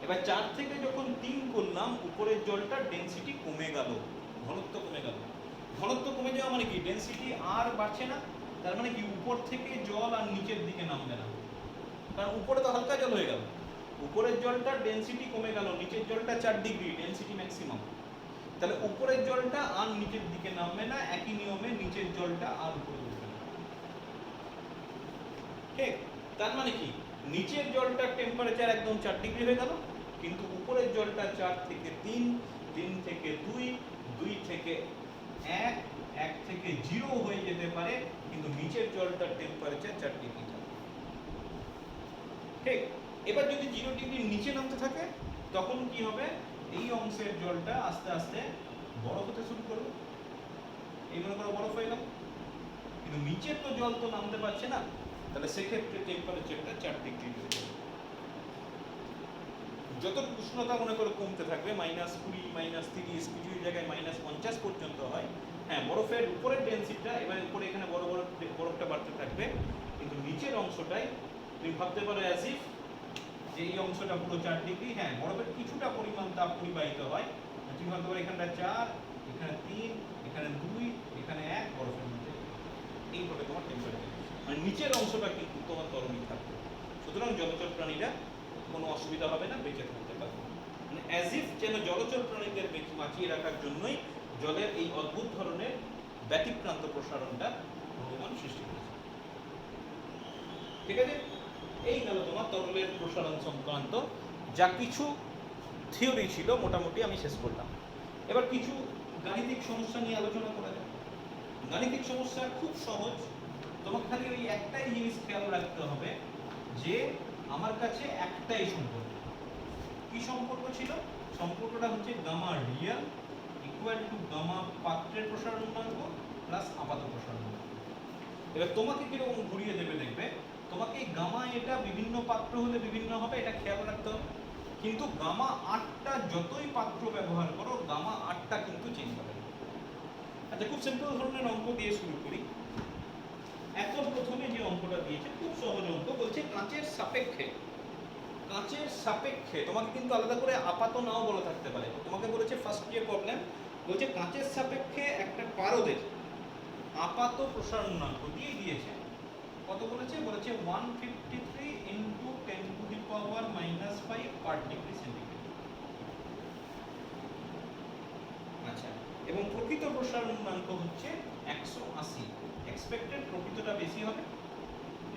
এবার 4 থেকে যখন 3 করলাম, উপরের জলটার ডেনসিটি কমে গেল, ঘনত্ব কমে গেল। ঘনত্ব কমে যাওয়া মানে কি? ডেনসিটি আর বাড়ছে না। তার মানে কি? উপর থেকে জল আর নিচের দিকে নামবে না, কারণ উপরে তো হালকা জল হয়ে গেল। উপরের জলটার ডেনসিটি কমে গেল, নিচের জলটা 4 ডিগ্রি, ডেনসিটি ম্যাক্সিমাম। তাহলে উপরের জলটা আর নিচের দিকে নামবে না, একই নিয়মে নিচের জলটা আর উপরে উঠবে না। ঠিক, তার মানে কি? নিচের জলটার টেম্পারেচার একদম 4 ডিগ্রি হয়ে গেল, কিন্তু উপরের জলটা 4 থেকে 3, 3 থেকে 2, 2 থেকে 1, 1 থেকে 0 হয়ে যেতে পারে, কিন্তু নিচের জলটার টেম্পারেচার 4 ডিগ্রি থাকে। ঠিক, এবার যদি 0 ডিগ্রির নিচে নামতে থাকে, তখন কি হবে? এই অংশের জলটা আস্তে আস্তে বরফ হতে শুরু করবে। এই মনে করো বরফ হয়ে গেল, কিন্তু নিচের তো জল তো নামতে পারছে না, তাহলে সেক্ষেত্রে টেম্পারেচারটা 4 ডিগ্রি হয়ে যাবে। যত উষ্ণতা মনে করো কমতে থাকবে, -20, -30, কিছু জায়গায় -50 পর্যন্ত হয়। হ্যাঁ, বরফের উপরের ডেনসিটিটা, এবার উপরে এখানে বড় বড় বরফটা বাড়তে থাকবে, কিন্তু নিচের অংশটাই তুমি ভাবতে পারো অ্যাজ ইফ যে এই অংশটা পুরো 4 ডিগ্রি, হ্যাঁ বরফের কিছুটা পরিমাণ তাপ পরিবাহিত হয়, তুমি ভাবতে পারো এখানটা 4, এখানে 3, এখানে 2, এখানে 1 বরফের মধ্যে, এইভাবে তোমার টেম্পারেচার, মানে নিচের অংশটা কিন্তু তোমার তরলই থাকবে। সুতরাং জলচর প্রাণীরা কোনো অসুবিধা হবে না, বেঁচে থাকতে পারবে। মানে অ্যাজ ইফ যেন জলচর প্রাণীদের বাঁচিয়ে রাখার জন্যই জলের এই অদ্ভুত ধরনের ব্যতিক্রান্ত প্রসারণটা ভগবান সৃষ্টি করেছে। ঠিক আছে, এই গেল তোমার তরলের প্রসারণ সংক্রান্ত যা কিছু থিওরি ছিল মোটামুটি আমি শেষ করলাম। এবার কিছু গাণিতিক সমস্যা নিয়ে আলোচনা করা যায়। গাণিতিক সমস্যা খুব সহজ, তোমাকে খালি ওই একটাই জিনিস খেয়াল রাখতে হবে যে আমার কাছে একটাই সম্পর্ক। কি সম্পর্ক ছিল? সম্পর্কটা হচ্ছে gamma real equal to gamma পাত্রের প্রসারণ গুণাঙ্ক প্লাস আপাত প্রসারণ গুণাঙ্ক। এবার তোমাকে কিরকম ঘুরিয়ে দেবে দেখবে, তোমাকে গামা এটা বিভিন্ন পাত্র হলে বিভিন্ন হবে, এটা খেয়াল রাখতে হবে। কিন্তু গামা 8টা যতই পাত্র ব্যবহার করো, গামা 8টা কিন্তু চেঞ্জ হবে। আচ্ছা, খুব সিম্পল ধরনের অঙ্ক দিয়ে শুরু করি। এখন প্রথমে যে অঙ্কটা দিয়েছে খুব সহজ অঙ্ক, বলছে কাঁচের সাপেক্ষে, কাঁচের সাপেক্ষে তোমাকে কিন্তু আলাদা করে আপাত নাও বলা থাকতে পারে। তোমাকে বলেছে ফার্স্ট যে প্রবলেম, বলছে কাঁচের সাপেক্ষে একটা পারদের আপাত প্রসারণ গুণাঙ্ক দিয়ে দিয়েছে। কত বলেছে? বলেছে 153 into 10 to the power -5 per degree centigrade. আচ্ছা, এবং প্রকৃত প্রসারণ গুণাঙ্ক হচ্ছে 180। এক্সপেক্টেড প্রকৃতটা বেশি হবে,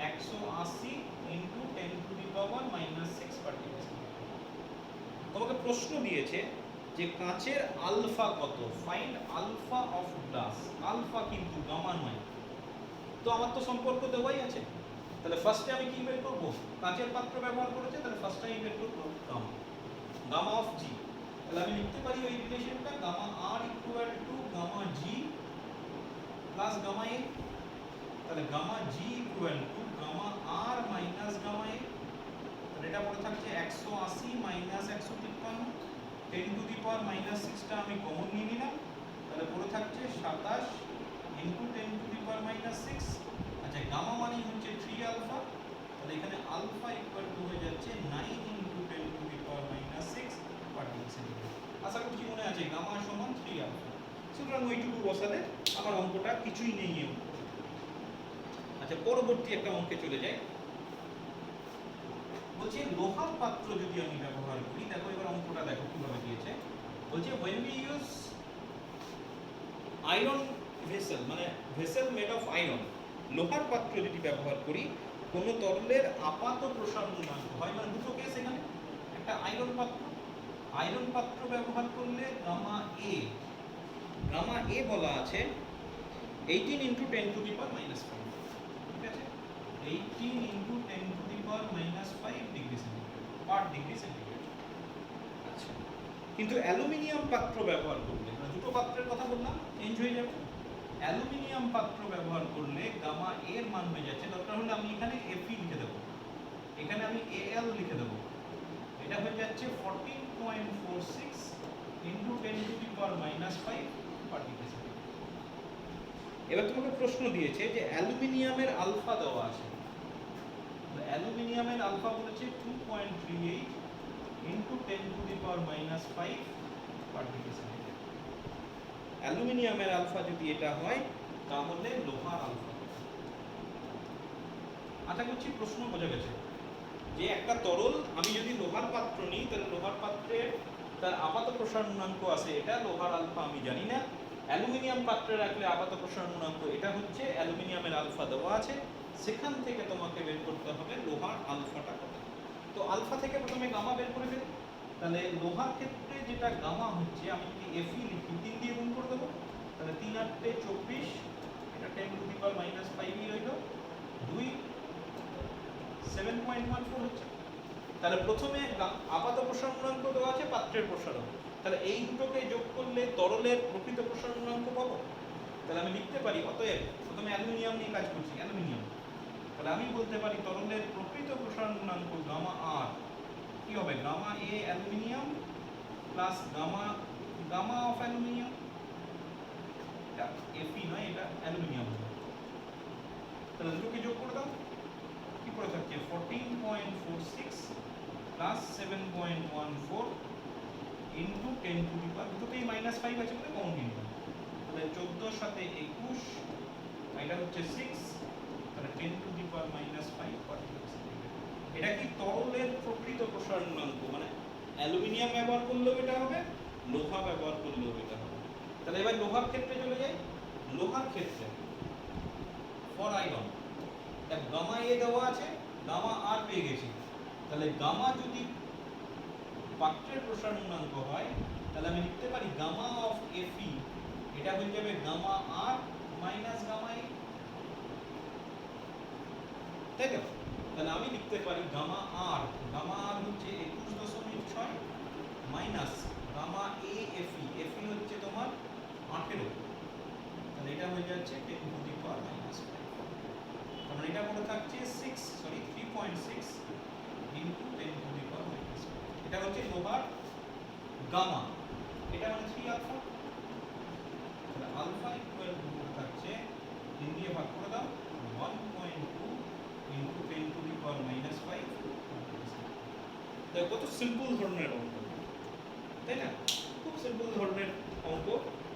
180 into 10 to the power -6 per degree centigrade. তোমাকে প্রশ্ন দিয়েছে যে কাঁচের আলফা কত, find alpha of glass. Alpha কিন্তু গামা নয়, তো আমার তো সম্পর্ক দেওয়াই আছে, তাহলে ফার্স্টে আমি কি বের করব? কাঁচের পাত্র ব্যবহার করেছে, তাহলে ফার্স্টে আমি বের করব গামা, গামা অফ জি। তাহলে আমি লিখতে পারি ওই রিলেশনটা, gamma R equal to gamma G plus gamma A. তাহলে gamma G equal to gamma R minus gamma A. তাহলে এটা পড়ে থাকছে 180 মাইনাস 153, 10 টু দি পাওয়ার -6টা আমি কমন নিয়ে নিলাম, তাহলে পড়ে থাকছে 27 ইন্টু 10 টু দি পাওয়ার -6। আচ্ছা, গামা মানে হচ্ছে 3 আলফা, তাহলে এখানে আলফা ইকুয়াল টু হয়ে যাচ্ছে 9 into 10 to the power -6 per degree centigrade. আশা করছি মনে আছে গামা সমান 3 আলফা। সুতরাং ওইটুকু বসালে আমার অঙ্কটা কিছুই নেই এর উপর। আচ্ছা, পরবর্তী একটা অঙ্কে চলে যাই। বলছে লোহার পাত্র যদি আমি ব্যবহার করি, দেখো এবার অঙ্কটা দেখো কিভাবে দিয়েছে। বলছে when we use iron vessel, মানে ভেসেল মেড অফ আয়রন, লোহার পাত্র যদি ব্যবহার করি, কোন তরলের আপাত প্রসারণ গুণাঙ্ক হয়, মানে দুটো কেস এখানে, একটা আয়রন পাত্র, আয়রন পাত্র ব্যবহার করলে গামা এ, গামা এ বলা আছে 18 ইন্টু 10 টু দি পাওয়ার -5, ঠিক আছে, 18 into 10 to the power -5 degree centigrade per degree centigrade. আচ্ছা, কিন্তু অ্যালুমিনিয়াম পাত্র ব্যবহার করলে, মানে দুটো পাত্রের কথা বললাম, চেঞ্জ হয়ে যাবে। অ্যালুমিনিয়াম পাত্র ব্যবহার করলে গামা এর মান হয়ে যাচ্ছে, দরকার হলে আমি এখানে Fe লিখে দেবো, এখানে আমি Al লিখে দেবো, এটা হয়ে যাচ্ছে 14.46 into 10 to the power -5 per degree centigrade. এবার তোমাকে প্রশ্ন দিয়েছে যে অ্যালুমিনিয়ামের আলফা দেওয়া আছে, অ্যালুমিনিয়ামের আলফা বলেছে 2.38 into 10 to the power -5 per degree centigrade. অ্যালুমিনিয়ামের আলফা যদি এটা হয়, তাহলে লোহার আলফা। আশা করছি প্রশ্ন বোঝা গেছে যে একটা তরল আমি যদি লোহার পাত্র নিই, তাহলে লোহার পাত্রের তার আপাত প্রসারণ গুণাঙ্ক আছে এটা, লোহার আলফা আমি জানি না। অ্যালুমিনিয়াম পাত্রে রাখলে আপাত প্রসারণ গুণাঙ্ক এটা হচ্ছে, অ্যালুমিনিয়ামের আলফা দেওয়া আছে, সেখান থেকে তোমাকে বের করতে হবে লোহার আলফাটা কত। তো আলফা থেকে প্রথমে গামা বের করে ফেলি, তাহলে লোহার ক্ষেত্রে যেটা গামা হচ্ছে, আমি যদি Fe লিখি 3 দিয়ে গুণ করে দেবো, তাহলে 3 8 24, এটা 10 টু দি পাওয়ার -5 ই রইল, 2 7.14 হচ্ছে। তাহলে প্রথমে আপাত প্রসারণ গুণাঙ্ক দেওয়া আছে, পাত্রের প্রসারণ, তাহলে এই দুটোকে যোগ করলে তরলের প্রকৃত প্রসারণ গুণাঙ্ক পাবো। তাহলে আমি লিখতে পারি, অতএব প্রথমে অ্যালুমিনিয়াম নিয়ে কাজ করছি, অ্যালুমিনিয়াম, তাহলে আমি বলতে পারি তরলের প্রকৃত প্রসারণ গুণাঙ্ক গামা আর কি হবে, gamma A aluminium plus gamma, gamma of aluminium, এটা Fe নয়, এটা অ্যালুমিনিয়াম হবে, তাহলে দুটোকে যোগ করে দাও, কি পড়ে থাকছে 14.46 প্লাস 7.14 ইন্টু 10 টু দি পাওয়ার, দুটোতেই -5 আছে বলে কমন নিলাম, তাহলে 14 সাথে 21, এটা হচ্ছে 6, তাহলে 10 to the power -5 particle centigrade. এটা কি তরলের প্রকৃত প্রসারণাঙ্ক, মানে অ্যালুমিনিয়াম ব্যবহার করলেও এটা হবে, লোহা ব্যবহার করলেও এটা হবে। তাহলে এবার লোহার ক্ষেত্রে চলে যাই। লোহার ক্ষেত্রে ফর আয়রন গামা এ দেওয়া আছে, গামা আর পেয়ে গেছি, তাহলে গামা যদি পাত্রের প্রসারণাঙ্ক হয় তাহলে আমি লিখতে পারি গামা অফ Fe, এটা হয়ে যাবে গামা আর মাইনাস গামা এ, তাই তো? তাহলে আমি লিখতে পারি গামা আর হচ্ছে 21.6 মাইনাস গামা এ Fe, হচ্ছে তোমার 18, তাহলে এটা হয়ে যাচ্ছে 10 টু দি পাওয়ার -5, তাহলে এটা পড়ে থাকছে 3.6 ইনটু 10 টু দি পাওয়ার -5। এটা হচ্ছে লোহার গামা, এটা মানে 3 আলফা, তাহলে আলফা ইকুয়াল টু থাকছে 3 দিয়ে ভাগ করে দাও 1.2 ইনটু 10 টু দি পাওয়ার -5। দেখো কত সিম্পল ধরনের অঙ্ক, তাই না? খুব সিম্পল ধরনের অঙ্ক,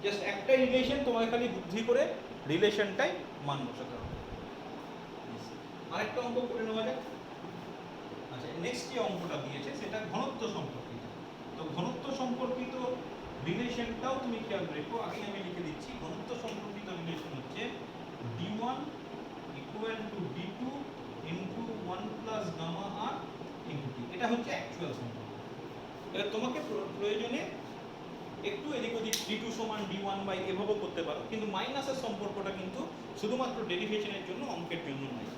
জাস্ট একটা রিলেশন তোমায় খালি বুদ্ধি করে রিলেশনটাই মান বসাতে হবে। আরেকটা অঙ্ক করে নেওয়া যাক। আচ্ছা, নেক্সট যে অঙ্কটা দিয়েছে সেটা ঘনত্ব সম্পর্কিত। তো ঘনত্ব সম্পর্কিত রিলেশনটাও তুমি খেয়াল রেখো, আগে আমি লিখে দিচ্ছি। ঘনত্ব সম্পর্কিত রিলেশন হচ্ছে d1 equal to d2 into 1 plus gamma R into t। এটা হচ্ছে অ্যাকচুয়াল সম্পর্ক। এবার তোমাকে প্রয়োজনে একটু এদিক ওদিক d2 সমান d1 বাই এভাবেও করতে পারো, কিন্তু মাইনাসের সম্পর্কটা কিন্তু শুধুমাত্র ডেরিভেশনের জন্য, অঙ্কের জন্য নয়।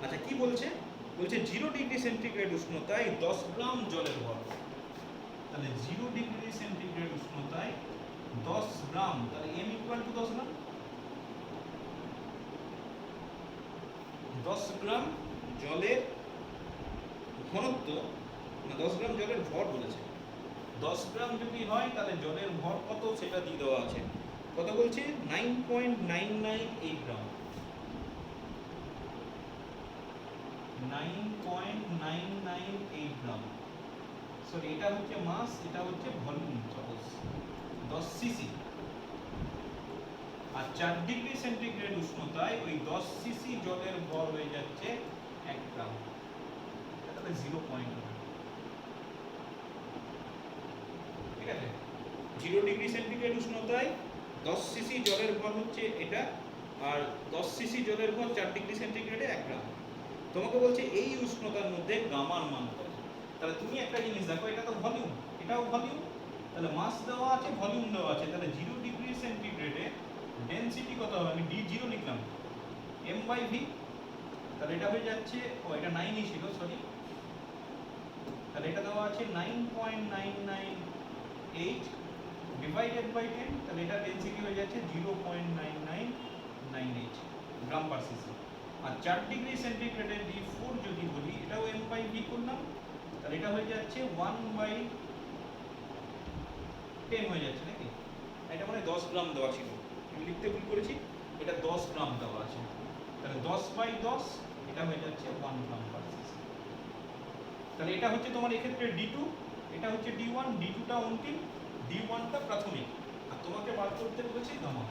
আচ্ছা, কি বলছে? বলছে 0 ডিগ্রি সেন্টিগ্রেড উষ্ণতায় 10 গ্রাম জলের ভর। তাহলে 0 ডিগ্রি সেন্টিগ্রেড উষ্ণতায় 10 গ্রাম, তাহলে m ইকুয়াল টু 10 গ্রাম। 10 গ্রাম জলের ঘনত্ব, না 10 গ্রাম জলের ভর বলেছে। 10 গ্রাম যদি হয় তাহলে জলের ভর কত সেটা দিয়ে দেওয়া আছে। কত বলছে? 9.998 গ্রাম। 9.998 গ্রাম। সরি, এটা হচ্ছে মাস, এটা হচ্ছে ভলিউম, সাপোজ 10 সিসি। আর 4 ডিগ্রি সেন্টিগ্রেড উষ্ণতায় ওই 10 সিসি জলের ভর হয়ে যাচ্ছে 1 গ্রাম। তাহলে 0. ঠিক আছে, 0 ডিগ্রি সেন্টিগ্রেড উষ্ণতায় 10 সিসি জলের ভর হচ্ছে এটা, আর 10 সিসি জলের ভর 4 ডিগ্রি সেন্টিগ্রেডে 1 গ্রাম। তোমাকে বলছে এই উষ্ণতার মধ্যে গামার মান কত। তাহলে তুমি একটা জিনিস দেখো, এটা তো ভলিউম, এটাও ভলিউম, তাহলে মাস দেওয়া আছে, ভলিউম দেওয়া আছে, তাহলে 0 ডিগ্রি সেন্টিগ্রেডে ডেনসিটি কত হবে? আমি d0 লিখলাম m/v, তাহলে এটা হয়ে যাচ্ছে, ও এটা 9 ই ছিল, সরি, তাহলে এটা দেওয়া আছে 9.998 ডিভাইডেড বাই 10, তাহলে এটা ডেনসিটি হয়ে যাচ্ছে 0.9998 গ্রাম পার সিসি। আর 4 ডিগ্রি সেন্টিগ্রেডে d4 যদি বলি, এটাও m/v করলাম, তাহলে এটা হয়ে যাচ্ছে 1/10 হয়ে যাচ্ছে নাকি? এটা মানে 10 গ্রাম দেওয়া ছিল, আমি লিখতে ভুল করেছি, এটা 10 গ্রাম দেওয়া আছে, তাহলে 10/10 এটা হয়ে যাচ্ছে 1 গ্রাম পার সিসি। তাহলে এটা হচ্ছে তোমার এক্ষেত্রে d2, এটা হচ্ছে d1, d2টা অন্তিম, d1টা প্রাথমিক, আর তোমাকে বার করতে বলেছে গামা।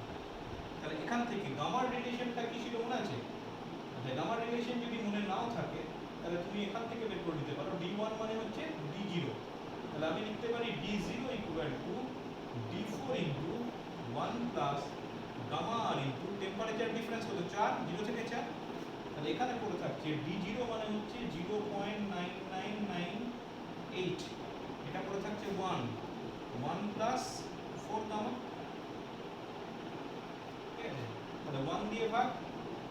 তাহলে এখান থেকে গামার রিলেশনটা কি ছিল মনে আছে? আচ্ছা, গামার রিলেশন যদি মনে নাও থাকে তাহলে তুমি এখান থেকে বের করে নিতে পারো। d1 মানে হচ্ছে d0, তাহলে আমি লিখতে পারি d0 equal to d4 into 1 plus gamma R into temperature difference কত? 4, 0 থেকে 4, তাহলে এখানে পড়ে থাকছে d0 মানে হচ্ছে 0.9998, এটা পড়ে থাকছে 1 প্লাস 4 গামা। ঠিক আছে, তাহলে 1 দিয়ে ভাগ,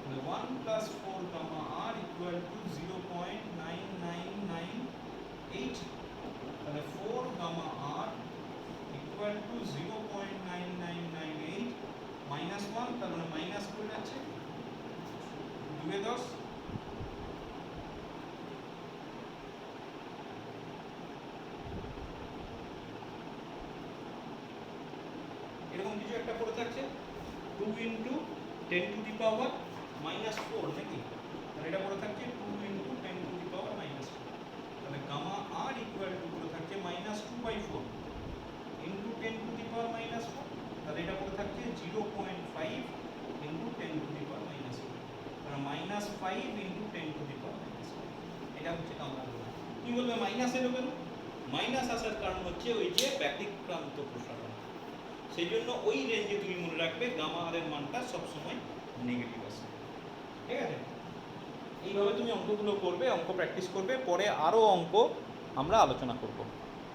তাহলে 1 plus 4 gamma R equal to 0.9998, তাহলে 4 gamma R equal to 0.9998 minus 1, তার মানে মাইনাস করে যাচ্ছে 2 এ 10, এরকম কিছু একটা পড়ে থাকছে 2 ইন্টু 10 টু দি পাওয়ার -4 নাকি, তাহলে এটা পড়ে থাকছে 2 × 10⁻⁻⁴। তাহলে গামা আর ইকুয়াল টু পড়ে থাকছে -2/4 × 10⁻⁻⁴, তাহলে এটা পড়ে থাকছে 0.5 × 10⁻⁻⁴, তাহলে -5 × 10⁻⁻⁴। এটা হচ্ছে গামা। কি বলবে মাইনাস এলো কেন? মাইনাস আসার কারণ হচ্ছে ওই যে ব্যতিক্রান্ত প্রসারণ, সেই জন্য ওই রেঞ্জে তুমি মনে রাখবে গামা আর এর মানটা সবসময় নেগেটিভ আসে। ঠিক আছে, এইভাবে তুমি অঙ্কগুলো করবে, অঙ্ক প্র্যাকটিস করবে, পরে আরও অঙ্ক আমরা আলোচনা করব।